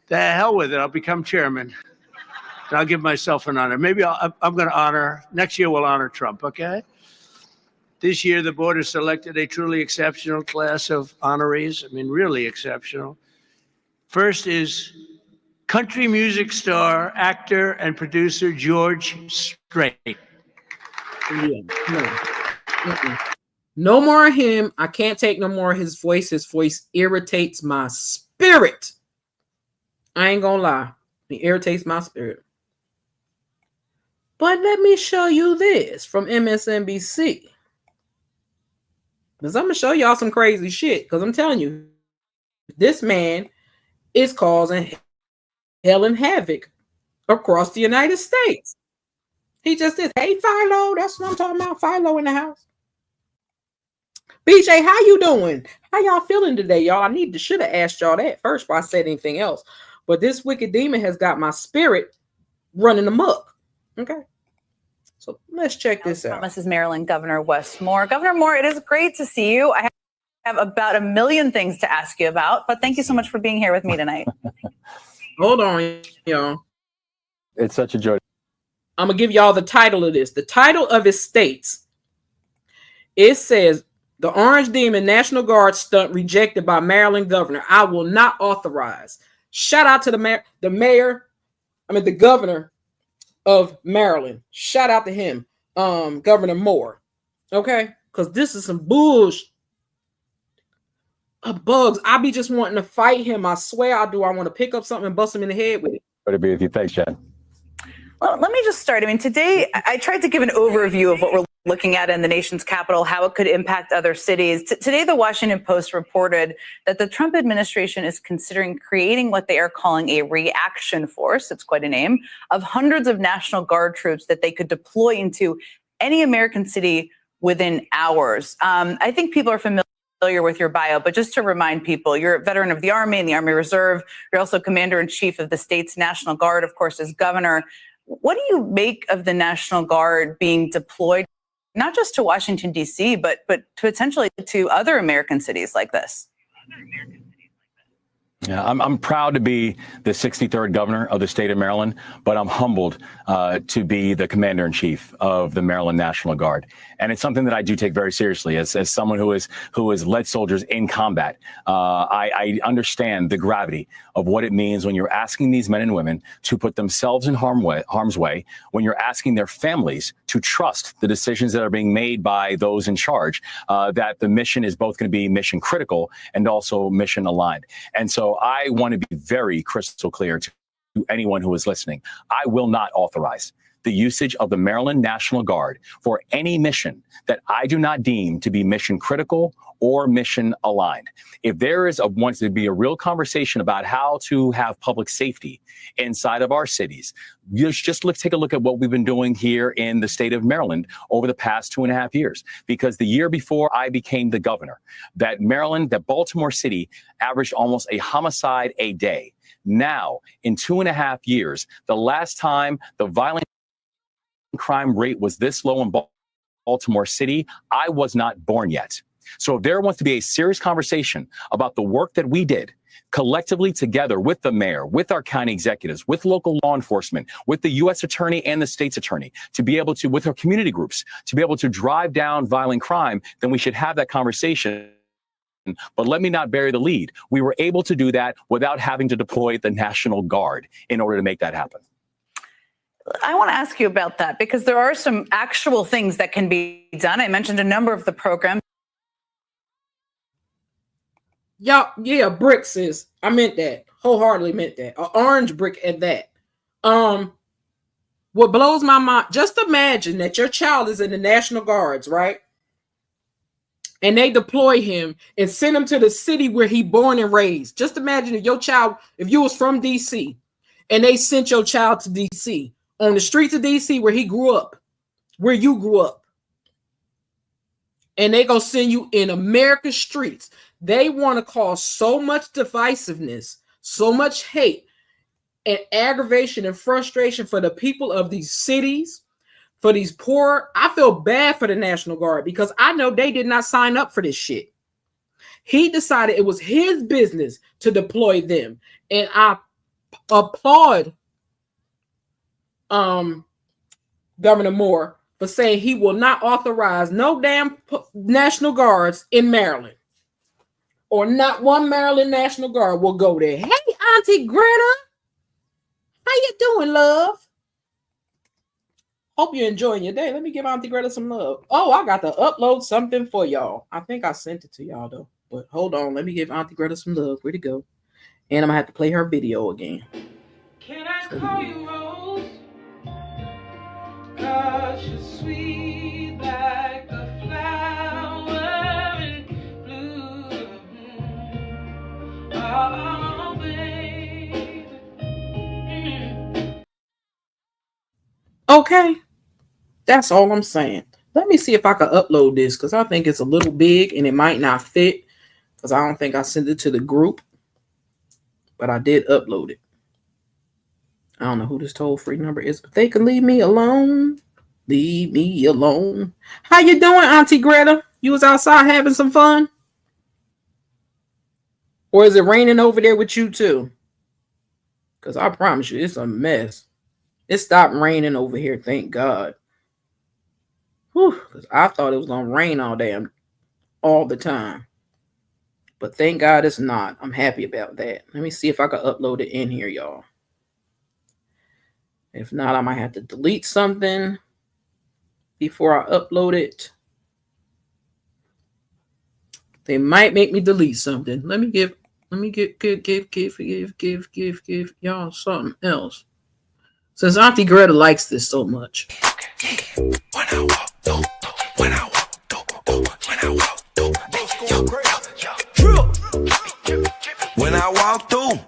the hell with it. I'll become chairman. And I'll give myself an honor. Maybe I'm going to honor, next year we'll honor Trump, okay? This year, the board has selected a truly exceptional class of honorees. I mean, really exceptional. First is country music star, actor, and producer George Strait. No more of him. I can't take no more of his voice. His voice irritates my spirit. I ain't gonna lie. He irritates my spirit. But let me show you this from MSNBC. Because I'm going to show y'all some crazy shit. Because I'm telling you, this man is causing hell and havoc across the United States. He just says, hey, Philo, that's what I'm talking about. Philo in the house. BJ, how you doing? How y'all feeling today, y'all? I should have asked y'all that first before I said anything else. But this wicked demon has got my spirit running amok. Okay. So let's check this out. This is Maryland Governor Wes Moore. Governor Moore, it is great to see you. I have about 1 million things to ask you about, but thank you so much for being here with me tonight. Hold on, y'all. It's such a joy. I'm going to give y'all the title of this. The title of it states, it says, the Orange Demon National Guard stunt rejected by Maryland governor. I will not authorize. Shout out to the governor of Maryland. Shout out to him, Governor Moore. Okay? Because this is some bullshit. Bugs. I be just wanting to fight him. I swear I do. I want to pick up something and bust him in the head with it. Better be with you. Thanks, Chad. Well, let me just start. I mean, today I tried to give an overview of what we're looking at in the nation's capital, how it could impact other cities. Today, the Washington Post reported that the Trump administration is considering creating what they are calling a reaction force, it's quite a name, of hundreds of National Guard troops that they could deploy into any American city within hours. I think people are familiar with your bio, but just to remind people, you're a veteran of the Army and the Army Reserve. You're also Commander-in-Chief of the state's National Guard, of course, as governor. What do you make of the National Guard being deployed, not just to Washington, D.C., but potentially to other American cities like this? Yeah, I'm proud to be the 63rd governor of the state of Maryland, but I'm humbled to be the commander-in-chief of the Maryland National Guard. And it's something that I do take very seriously as someone who has led soldiers in combat. I understand the gravity of what it means when you're asking these men and women to put themselves in harm's way, when you're asking their families to trust the decisions that are being made by those in charge, that the mission is both going to be mission critical and also mission aligned. And so I want to be very crystal clear to anyone who is listening. I will not authorize the usage of the Maryland National Guard for any mission that I do not deem to be mission critical or mission aligned. If there wants to be a real conversation about how to have public safety inside of our cities, take a look at what we've been doing here in the state of Maryland over the past 2.5 years. Because the year before I became the governor, that Baltimore City averaged almost a homicide a day. Now, in 2.5 years, the last time the violent crime rate was this low in Baltimore City, I was not born yet. So if there wants to be a serious conversation about the work that we did collectively together with the mayor, with our county executives, with local law enforcement, with the U.S. attorney and the state's attorney, to be able to, with our community groups, to be able to drive down violent crime, then we should have that conversation. But let me not bury the lead. We were able to do that without having to deploy the National Guard in order to make that happen. I want to ask you about that because there are some actual things that can be done. I mentioned a number of the programs. Y'all, yeah, bricks is. I meant that. Wholeheartedly meant that. An orange brick at that. What blows my mind, just imagine that your child is in the National Guards, right? And they deploy him and send him to the city where he born and raised. Just imagine if your child, if you was from DC and they sent your child to DC, on the streets of DC where he grew up, where you grew up, and they gonna send you in America's streets. They want to cause so much divisiveness, so much hate and aggravation and frustration for the people of these cities, for these poor. I feel bad for the National Guard because I know they did not sign up for this shit. He decided it was his business to deploy them. And I applaud Governor Moore for saying he will not authorize no damn National Guards in Maryland. Or not one Maryland National Guard will go there. Hey, Auntie Greta. How you doing, love? Hope you're enjoying your day. Let me give Auntie Greta some love. Oh, I got to upload something for y'all. I think I sent it to y'all, though. But hold on. Let me give Auntie Greta some love. Where'd it go? And I'm going to have to play her video again. Can I call you Rose? 'Cause you're sweet like a flower in bloom. Oh, baby. Okay. That's all I'm saying. Let me see if I can upload this because I think it's a little big and it might not fit because I don't think I sent it to the group. But I did upload it. I don't know who this toll-free number is, but they can leave me alone. Leave me alone. How you doing, Auntie Greta? You was outside having some fun? Or is it raining over there with you too? Because I promise you, it's a mess. It stopped raining over here, thank God. Whew, because I thought it was going to rain all the time. But thank God it's not. I'm happy about that. Let me see if I can upload it in here, y'all. If not, I might have to delete something before I upload it. They might make me delete something. Let me give y'all something else. Since Auntie Greta likes this so much. When I walk through, when I walk through, when I walk through, when I walk through,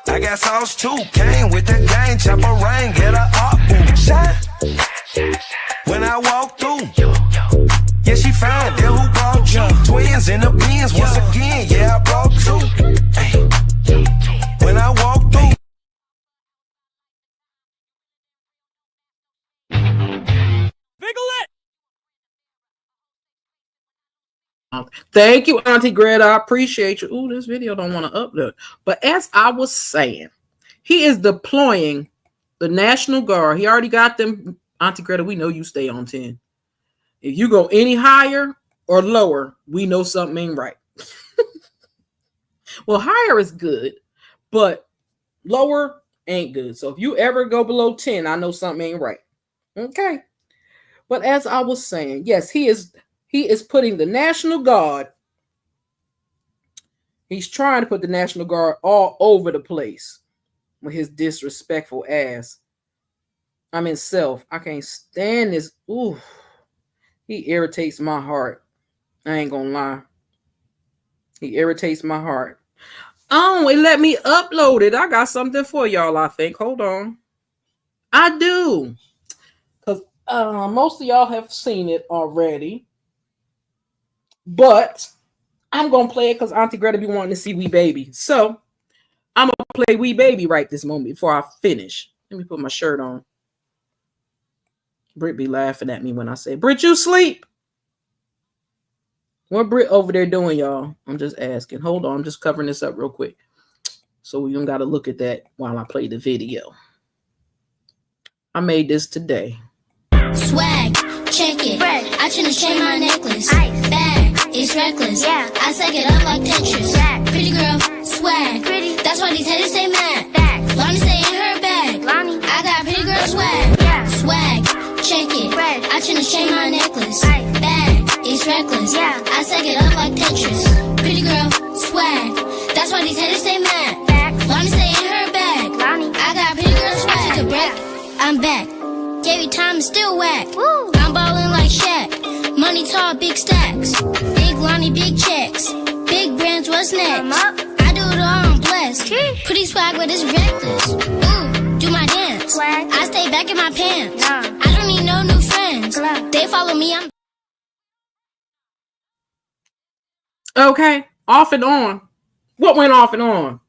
I got sauce too. Came with the gang, chop a ring, get a up, shine. When I walk through, yeah, she fine. Then who brought you? Twins in the bins once again. Yeah, I brought two. Hey. When I walk through. Thank you, Auntie Greta. I appreciate you. Ooh, this video don't want to upload. But as I was saying, he is deploying the National Guard. He already got them. Auntie Greta, we know you stay on 10. If you go any higher or lower, we know something ain't right. Well, higher is good, but lower ain't good. So if you ever go below 10, I know something ain't right. Okay. But as I was saying, yes, he is putting the National Guard. He's trying to put the National Guard all over the place with his disrespectful ass. I'm in self. I can't stand this. Ooh, he irritates my heart. I ain't gonna lie. He irritates my heart. Oh, it let me upload it. I got something for y'all, I think. Hold on. I do. Because most of y'all have seen it already. But I'm going to play it because Auntie Greta be wanting to see Wee Baby. So I'm going to play Wee Baby right this moment before I finish. Let me put my shirt on. Britt be laughing at me when I say, Britt, you sleep? What Britt over there doing, y'all? I'm just asking. Hold on, I'm just covering this up real quick. So we don't got to look at that while I play the video. I made this today. Swag, check it. I tryna chain my necklace. Bag, it's reckless. I suck it up like Tetris. Pretty girl, swag. That's why these haters stay mad. Lonnie say in her bag. I got pretty girl swag. Swag, check it. I tryna chain my necklace. Bag, it's reckless. I suck it up like Tetris. Pretty girl, swag. That's why these haters stay mad. Lonnie say in her bag. I got pretty girl swag. I took a break, I'm back. Gave you time and still whack. I'm ballin' like Shaq. Money tall, big stacks. Big Lonnie, big checks. Big brands, what's next? I do it all, I'm blessed. Pretty swag, but it's reckless. Ooh, do my dance. I stay back in my pants. I don't need no new friends. They follow me, I'm... Okay, off and on. What went off and on?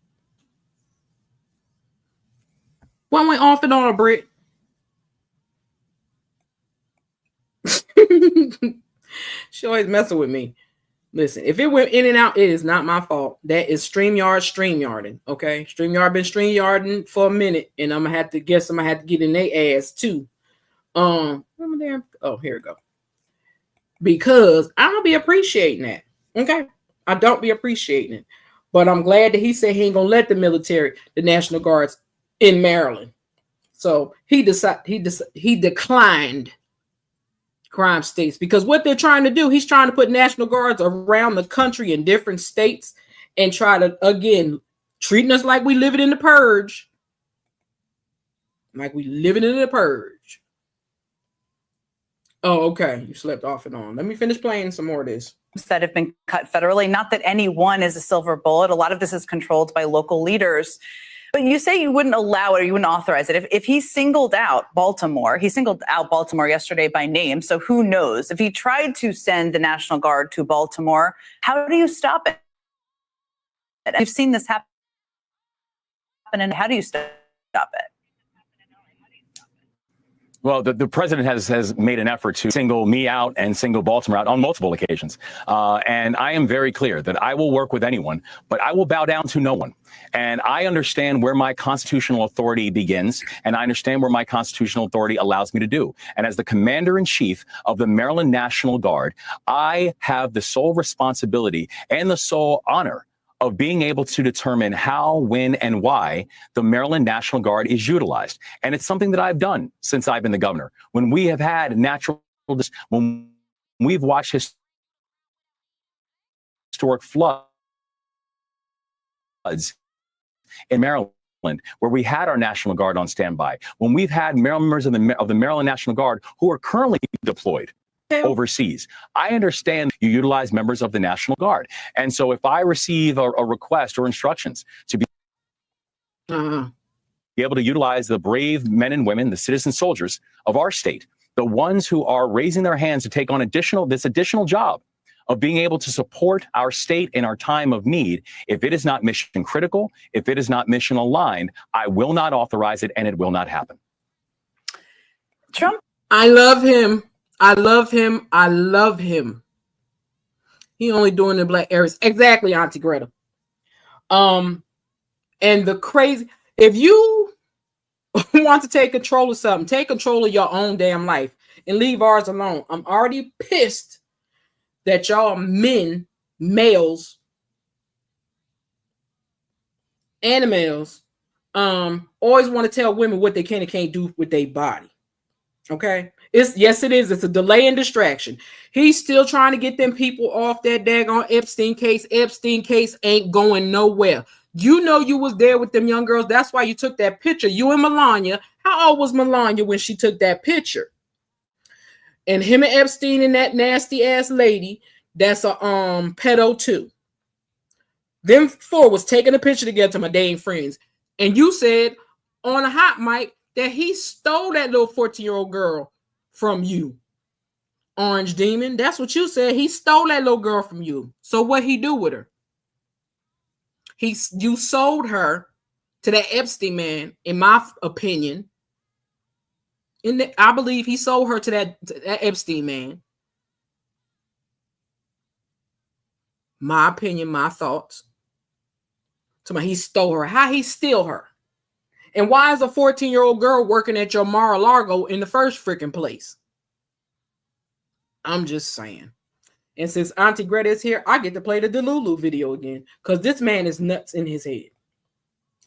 What went off and on, Britt? She always messing with me. Listen, if it went in and out, it is not my fault. That is StreamYarding. Okay, StreamYard been StreamYarding for a minute, and I'm gonna have to get in their ass too. Oh, here we go. Because I don't be appreciating that. Okay, I don't be appreciating it. But I'm glad that he said he ain't gonna let the military, the National Guards in Maryland. So he declined crime states, because what they're trying to do, he's trying to put National Guards around the country in different states and try to, again, treating us like we living in the purge. Like we living in the purge. Oh, okay. You slept off and on. Let me finish playing some more of this. That have been cut federally. Not that any one is a silver bullet. A lot of this is controlled by local leaders. But you say you wouldn't allow it or you wouldn't authorize it. If he singled out Baltimore, he singled out Baltimore yesterday by name. So who knows? If he tried to send the National Guard to Baltimore, how do you stop it? You've seen this happen. And how do you stop it? Well, the president has made an effort to single me out and single Baltimore out on multiple occasions. And I am very clear that I will work with anyone, but I will bow down to no one. And I understand where my constitutional authority begins, and I understand where my constitutional authority allows me to do. And as the commander-in-chief of the Maryland National Guard, I have the sole responsibility and the sole honor of being able to determine how, when, and why the Maryland National Guard is utilized. And it's something that I've done since I've been the governor. When we have had when we've watched historic floods in Maryland, where we had our National Guard on standby, when we've had members of the Maryland National Guard who are currently deployed overseas. I understand you utilize members of the National Guard. And so if I receive a request or instructions to be able to utilize the brave men and women, the citizen soldiers of our state, the ones who are raising their hands to take on this additional job of being able to support our state in our time of need, if it is not mission critical, if it is not mission aligned, I will not authorize it, and it will not happen. Trump. I love him. I love him. I love him. He only doing the black areas. Exactly, Auntie Greta. And the crazy, if you want to take control of something, take control of your own damn life and leave ours alone. I'm already pissed that y'all men, males, and males, always want to tell women what they can and can't do with their body. Okay? Yes, it is. It's a delay and distraction. He's still trying to get them people off that daggone Epstein case. Epstein case ain't going nowhere. You know you was there with them young girls. That's why you took that picture. You and Melania. How old was Melania when she took that picture? And him and Epstein and that nasty ass lady, that's a pedo too. Them four was taking a picture together to my dang friends. And you said on a hot mic that he stole that little 14-year-old girl from you, Orange Demon. That's what you said. He stole that little girl from you. So what he do with her? You sold her to that Epstein man, in my opinion, I believe he sold her to that Epstein man. My opinion, my thoughts. Somebody he stole her. How he steal her? And why is a 14-year-old girl working at your Mar-a-Lago in the first freaking place? I'm just saying. And since Auntie Greta is here, I get to play the Delulu video again. Because this man is nuts in his head.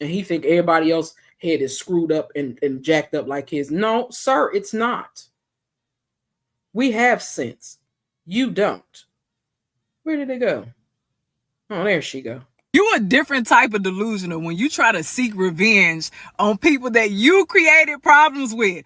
And he think everybody else's head is screwed up and jacked up like his. No, sir, it's not. We have sense. You don't. Where did it go? Oh, there she go. You a different type of delusional when you try to seek revenge on people that you created problems with.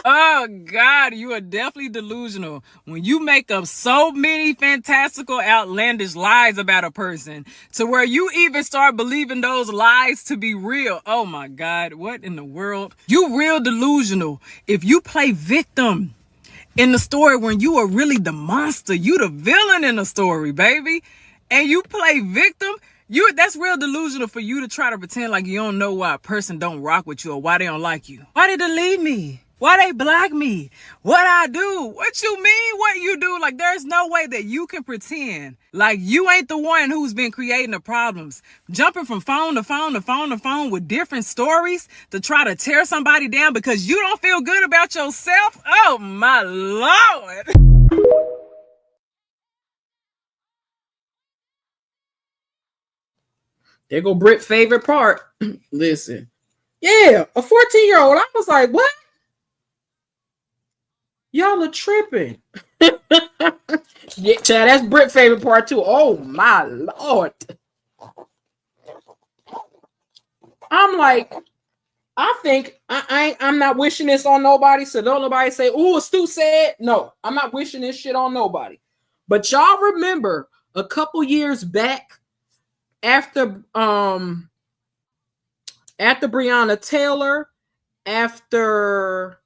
Oh God, you are definitely delusional when you make up so many fantastical, outlandish lies about a person to where you even start believing those lies to be real. Oh my God, what in the world? You real delusional if you play victim in the story when you are really the monster. You the villain in the story, baby. And you play victim, that's real delusional for you to try to pretend like you don't know why a person don't rock with you or why they don't like you. Why they delete me? Why they block me? What I do? What you mean what you do? Like there's no way that you can pretend like you ain't the one who's been creating the problems. Jumping from phone to phone to phone to phone with different stories to try to tear somebody down because you don't feel good about yourself. Oh my Lord. There go Britt's favorite part. Listen. Yeah, a 14-year-old. I was like, what? Y'all are tripping. Yeah, Chad, that's Britt's favorite part too. Oh my Lord. I'm like, I think I'm not wishing this on nobody. So don't nobody say, oh, Stu said. No, I'm not wishing this shit on nobody. But y'all remember a couple years back, after Breonna Taylor, after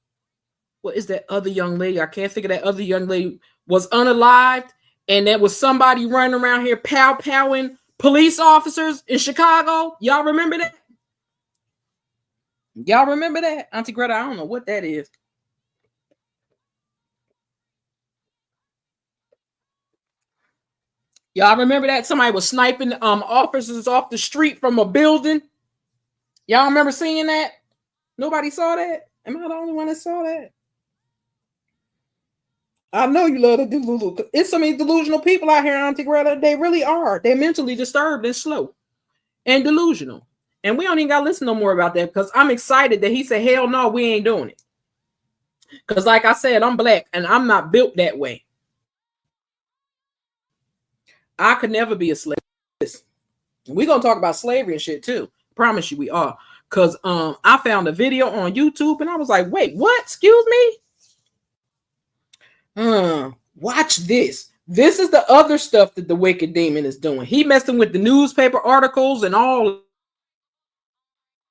what is that other young lady? I can't think of that other young lady was unalived, and there was somebody running around here pow-powing police officers in Chicago. Y'all remember that? Y'all remember that? Auntie Greta, I don't know what that is. Y'all remember that? Somebody was sniping officers off the street from a building. Y'all remember seeing that? Nobody saw that? Am I the only one that saw that? I know you love the Delulu. It's so many delusional people out here, Auntie Greta. They really are. They're mentally disturbed and slow and delusional. And we don't even got to listen no more about that because I'm excited that he said, hell no, we ain't doing it. Because like I said, I'm black and I'm not built that way. I could never be a slave. We're going to talk about slavery and shit too. Promise you we are. Because I found a video on YouTube and I was like, wait, what? Excuse me? Watch this. This is the other stuff that the wicked demon is doing. He messing with the newspaper articles and all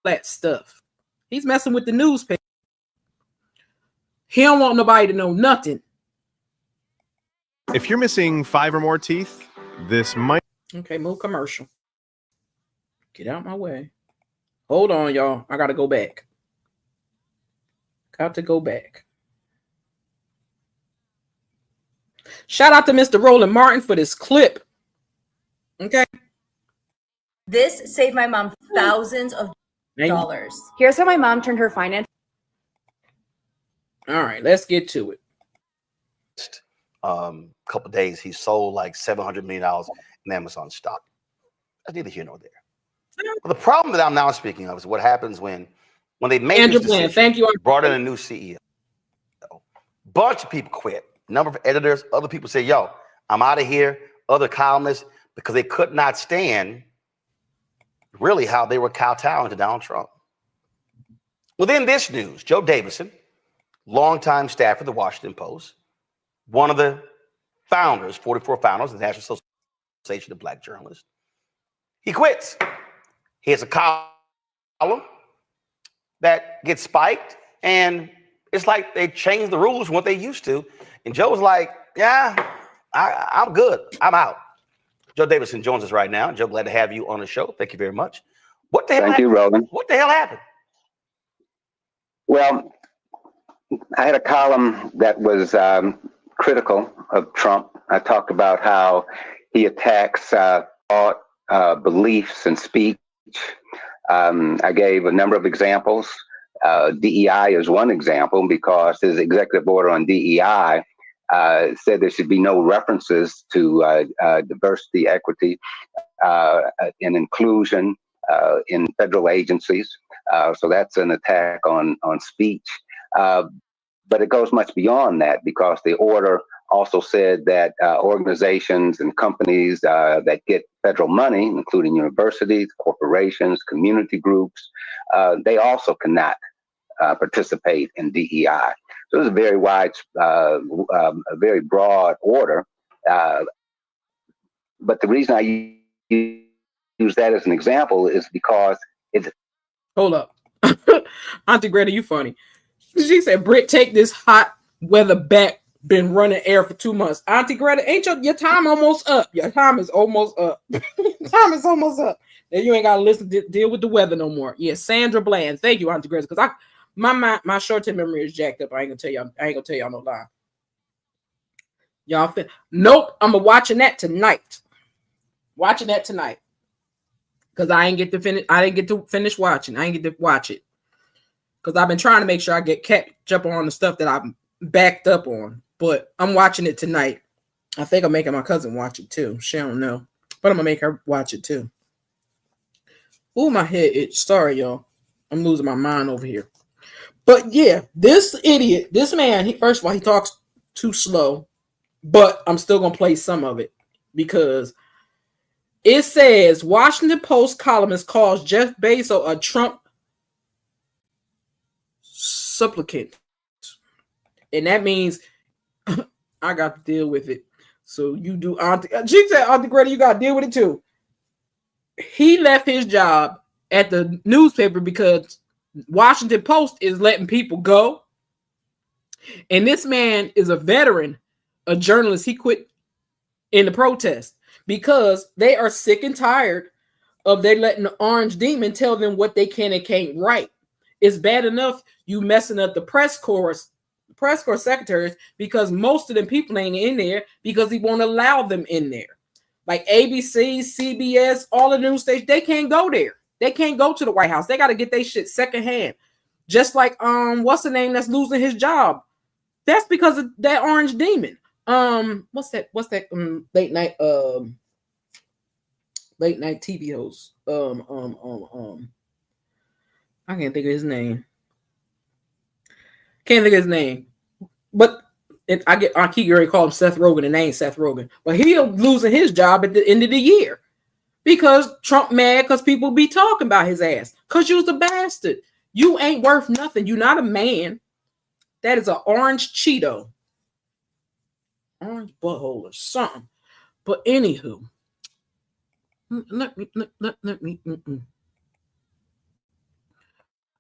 that stuff. He's messing with the newspaper. He don't want nobody to know nothing. If you're missing 5 or more teeth, this might... Okay, move commercial. Get out my way. Hold on, y'all. I got to go back. Got to go back. Shout out to Mr. Roland Martin for this clip. Okay. This saved my mom thousands of dollars. Here's how my mom turned her finance. All right, let's get to it. Couple of days, he sold like $700 million in Amazon stock. That's neither here nor there. But the problem that I'm now speaking of is what happens when they made Andrew this decision, Thank you. brought in a new CEO. Bunch of people quit. Number of editors, other people say, yo, I'm out of here. Other columnists, because they could not stand really how they were kowtowing to Donald Trump. Within this news, Joe Davison, longtime staffer of the Washington Post, one of the founders, 44 founders of the National Association of Black Journalists, he quits. He has a column that gets spiked, and it's like they changed the rules from what they used to. And Joe was like, yeah, I'm good. I'm out. Joe Davison joins us right now. Joe, glad to have you on the show. Thank you very much. What the hell happened? Thank you, Roland. What the hell happened? Well, I had a column that was critical of Trump. I talked about how he attacks thought, beliefs, and speech. I gave a number of examples. DEI is one example because his executive order on DEI said there should be no references to diversity, equity, and inclusion in federal agencies. So that's an attack on speech. But it goes much beyond that because the order also said that organizations and companies that get federal money, including universities, corporations, community groups, they also cannot participate in DEI. So it's a very wide, a very broad order. But the reason I use that as an example is because it's. Hold up. Auntie Greta, you funny. She said, Britt, take this hot weather back. Been running air for 2 months. Auntie Greta, ain't your time almost up? Your time is almost up. Time is almost up. And you ain't got to listen to deal with the weather no more. Yeah, Sandra Bland. Thank you, Auntie Greta. Because my short-term memory is jacked up. I ain't gonna tell y'all no lie. Y'all nope, I'm watching that tonight. Watching that tonight. Because I didn't get to finish watching. I didn't get to watch it. Because I've been trying to make sure I get catch up on the stuff that I'm backed up on. But I'm watching it tonight. I think I'm making my cousin watch it too. She don't know. But I'm going to make her watch it too. Ooh, my head itch. Sorry, y'all. I'm losing my mind over here. But yeah, this idiot, this man, first of all, he talks too slow. But I'm still going to play some of it. Because it says, Washington Post columnist calls Jeff Bezos a Trump supplicant. And that means I got to deal with it. So you do, Auntie. She said, Auntie Greta, you got to deal with it too. He left his job at the newspaper because Washington Post is letting people go. And this man is a veteran, a journalist. He quit in the protest because they are sick and tired of they letting the orange demon tell them what they can and can't write. It's bad enough you messing up the press corps secretaries because most of them people ain't in there because he won't allow them in there. Like ABC, CBS, all the news stations, they can't go there. They can't go to the White House. They got to get their shit secondhand. Just like what's the name that's losing his job? That's because of that orange demon. What's that late night TV host? I can't think of his name. But I keep already call him Seth Rogen, and they ain't Seth Rogen. But he's losing his job at the end of the year because Trump mad because people be talking about his ass. Because you was a bastard. You ain't worth nothing. You not a man. That is an orange Cheeto. Orange butthole or something. But anywho. Let me.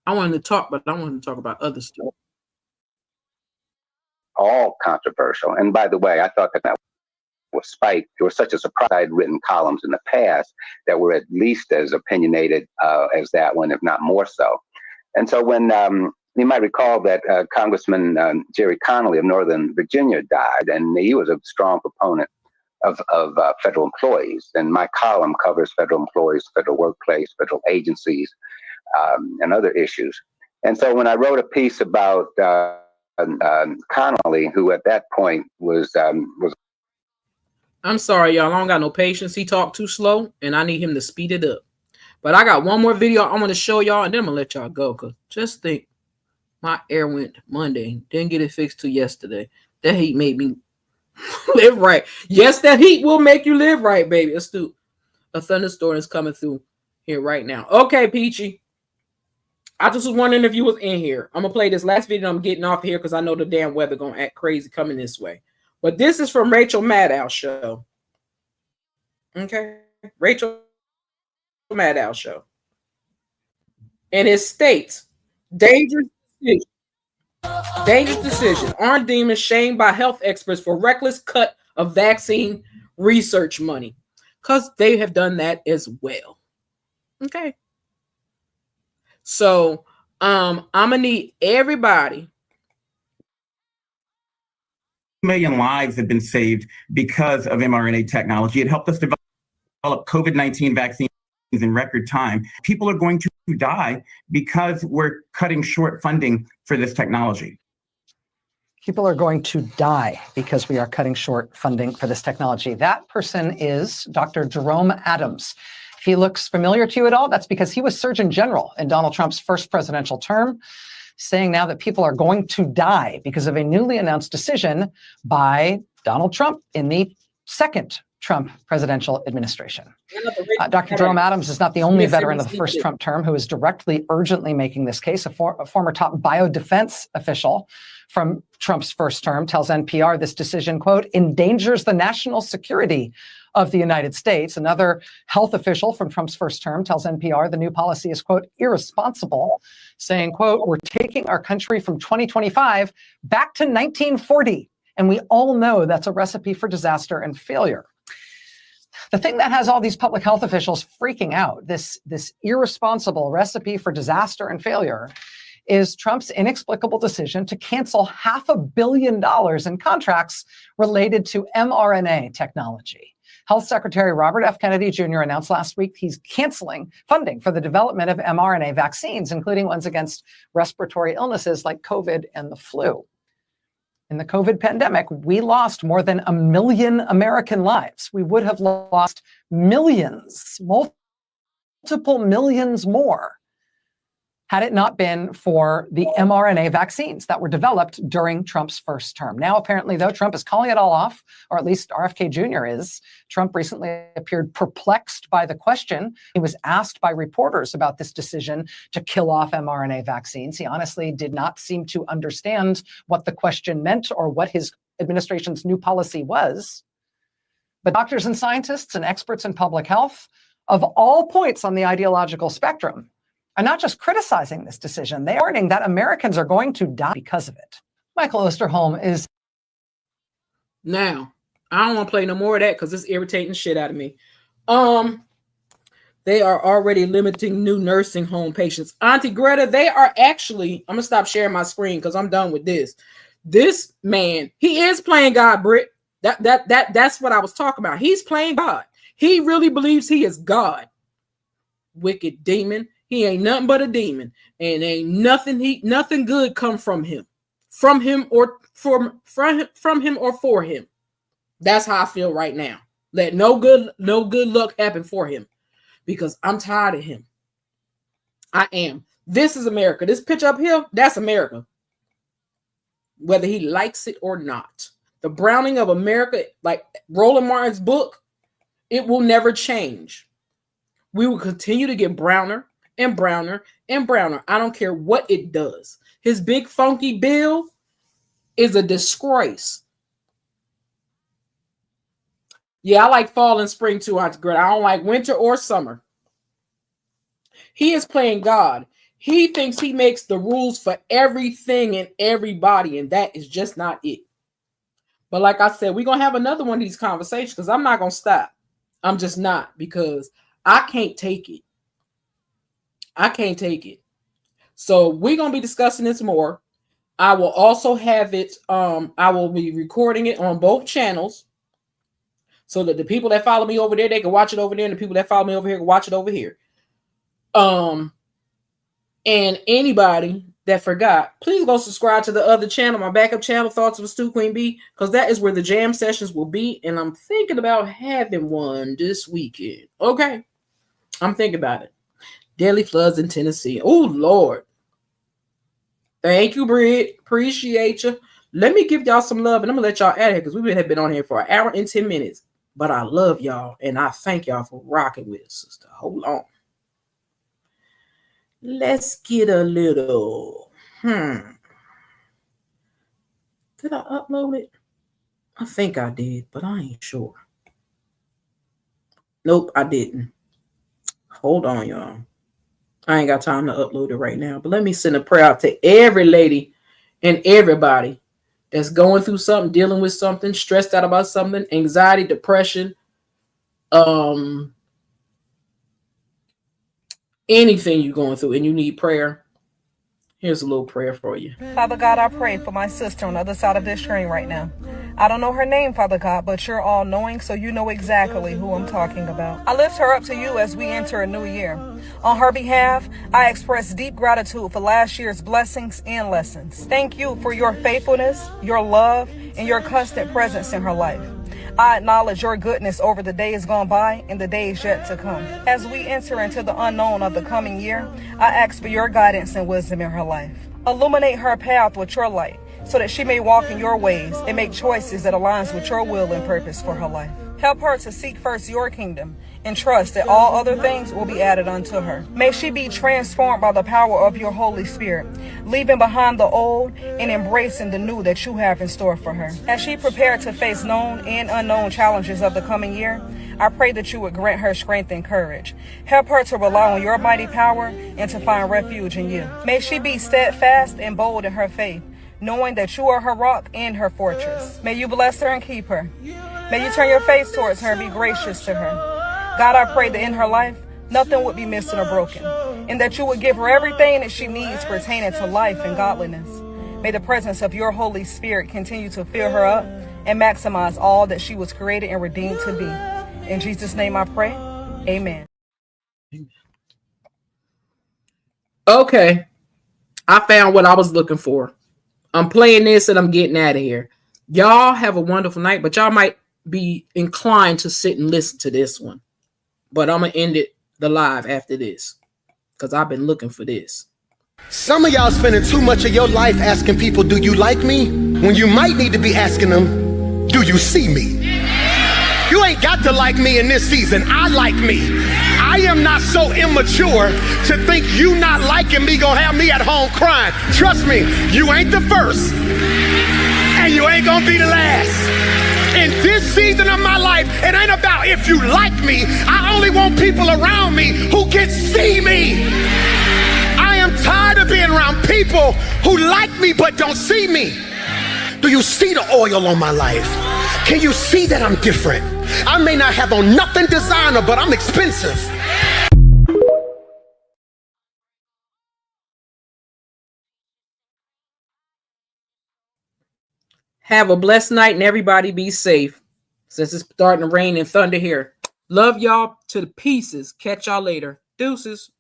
I wanted to talk, but I wanted to talk about other stuff. All controversial. And by the way, I thought that was spiked. It was such a surprise. I'd written columns in the past that were at least as opinionated as that one, if not more so. And so when you might recall that Congressman Jerry Connolly of Northern Virginia died, and he was a strong proponent of federal employees. And my column covers federal employees, federal workplace, federal agencies, and other issues. And so when I wrote a piece about Connolly, who at that point was. I'm sorry, y'all. I don't got no patience. He talked too slow, and I need him to speed it up. But I got one more video I want to show y'all, and then I'm gonna let y'all go. Cause just think, my air went Monday, didn't get it fixed till yesterday. That heat made me live right. Yes, that heat will make you live right, baby. Let's do. A thunderstorm is coming through here right now. Okay, Peachy. I just was wondering if you was in here. I'm gonna play this last video. I'm getting off here because I know the damn weather gonna act crazy coming this way. But this is from Rachel Maddow's show. Okay, Rachel Maddow's show, and it states dangerous decision. Orange demons shamed by health experts for reckless cut of vaccine research money, because they have done that as well. Okay. So I'm gonna need everybody million lives have been saved because of mRNA technology. It helped us develop COVID-19 vaccines in record time. People are going to die because we're cutting short funding for this technology. People are going to die because we are cutting short funding for this technology. That person is Dr. Jerome Adams. If he looks familiar to you at all, that's because he was Surgeon General in Donald Trump's first presidential term, saying now that people are going to die because of a newly announced decision by Donald Trump in the second Trump presidential administration. Dr. Jerome Adams is not the only veteran of the first Trump term who is directly, urgently making this case. A former top biodefense official from Trump's first term tells NPR this decision, quote, endangers the national security of the United States. Another health official from Trump's first term tells NPR the new policy is, quote, irresponsible, saying, quote, we're taking our country from 2025 back to 1940. And we all know that's a recipe for disaster and failure. The thing that has all these public health officials freaking out, this irresponsible recipe for disaster and failure, is Trump's inexplicable decision to cancel $500 million in contracts related to mRNA technology. Health Secretary Robert F. Kennedy Jr. announced last week he's canceling funding for the development of mRNA vaccines, including ones against respiratory illnesses like COVID and the flu. In the COVID pandemic, we lost more than 1 million American lives. We would have lost millions, multiple millions more, had it not been for the mRNA vaccines that were developed during Trump's first term. Now, apparently, though, Trump is calling it all off, or at least RFK Jr. is. Trump recently appeared perplexed by the question. He was asked by reporters about this decision to kill off mRNA vaccines. He honestly did not seem to understand what the question meant or what his administration's new policy was. But doctors and scientists and experts in public health of all points on the ideological spectrum are not just criticizing this decision, they are warning that Americans are going to die because of it. Michael Osterholm is... Now, I don't want to play no more of that because it's irritating the shit out of me. They are already limiting new nursing home patients. Auntie Greta, they are actually... I'm going to stop sharing my screen because I'm done with this. This man, he is playing God, Britt. That's what I was talking about. He's playing God. He really believes he is God. Wicked demon. He ain't nothing but a demon, and ain't nothing good come from him or for him. That's how I feel right now. Let no good luck happen for him, because I'm tired of him. I am. This is America. This picture up here, that's America. Whether he likes it or not. The browning of America, like Roland Martin's book, it will never change. We will continue to get browner and browner and browner. I don't care what it does. His big funky bill is a disgrace. Yeah, I like fall and spring too, Auntie Greta. I don't like winter or summer. He is playing God. He thinks he makes the rules for everything and everybody, and that is just not it. But like I said, we're going to have another one of these conversations because I'm not going to stop. I'm just not, because I can't take it. I can't take it. So we're going to be discussing this more. I will also have it. I will be recording it on both channels so that the people that follow me over there, they can watch it over there. And the people that follow me over here can watch it over here. And anybody that forgot, please go subscribe to the other channel, my backup channel, Thoughts of a Stew Queen Bee, because that is where the jam sessions will be. And I'm thinking about having one this weekend. Okay. I'm thinking about it. Deadly floods in Tennessee. Oh, Lord. Thank you, Britt. Appreciate you. Let me give y'all some love, and I'm going to let y'all out of here because we have been on here for an hour and 10 minutes. But I love y'all, and I thank y'all for rocking with us, sister. Hold on. Let's get a little... Did I upload it? I think I did, but I ain't sure. Nope, I didn't. Hold on, y'all. I ain't got time to upload it right now, but let me send a prayer out to every lady and everybody that's going through something, dealing with something, stressed out about something, anxiety, depression, anything you're going through and you need prayer. Here's a little prayer for you. Father God, I pray for my sister on the other side of this train right now. I don't know her name, Father God, but you're all knowing, so you know exactly who I'm talking about. I lift her up to you as we enter a new year. On her behalf, I express deep gratitude for last year's blessings and lessons. Thank you for your faithfulness, your love, and your constant presence in her life. I acknowledge your goodness over the days gone by and the days yet to come. As we enter into the unknown of the coming year, I ask for your guidance and wisdom in her life. Illuminate her path with your light so that she may walk in your ways and make choices that aligns with your will and purpose for her life. Help her to seek first your kingdom and trust that all other things will be added unto her. May she be transformed by the power of your Holy Spirit, leaving behind the old and embracing the new that you have in store for her. As she prepared to face known and unknown challenges of the coming year, I pray that you would grant her strength and courage. Help her to rely on your mighty power and to find refuge in you. May she be steadfast and bold in her faith, knowing that you are her rock and her fortress. May you bless her and keep her. May you turn your face towards her and be gracious to her. God, I pray that in her life, nothing would be missing or broken, and that you would give her everything that she needs pertaining to life and godliness. May the presence of your Holy Spirit continue to fill her up and maximize all that she was created and redeemed to be. In Jesus' name I pray, amen. Okay, I found what I was looking for. I'm playing this and I'm getting out of here. Y'all have a wonderful night, but y'all might be inclined to sit and listen to this one. But I'm going to end the live after this because I've been looking for this. Some of y'all spending too much of your life asking people, do you like me? When you might need to be asking them, do you see me? You ain't got to like me in this season. I like me. I am not so immature to think you not liking me gonna have me at home crying. Trust me, you ain't the first and you ain't gonna be the last. In this season of my life, it ain't about if you like me. I only want people around me who can see me. I am tired of being around people who like me but don't see me. Do you see the oil on my life? Can you see that I'm different? I may not have on nothing designer, but I'm expensive. Have a blessed night and everybody be safe since it's starting to rain and thunder here. Love y'all to the pieces. Catch y'all later. Deuces.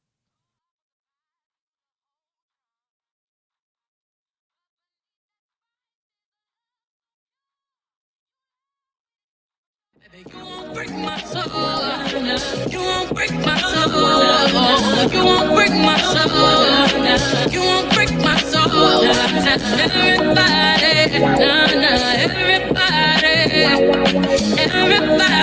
You won't break my soul. You won't break my soul. You won't break my soul. You won't break my soul. Everybody, nah, nah, everybody, everybody.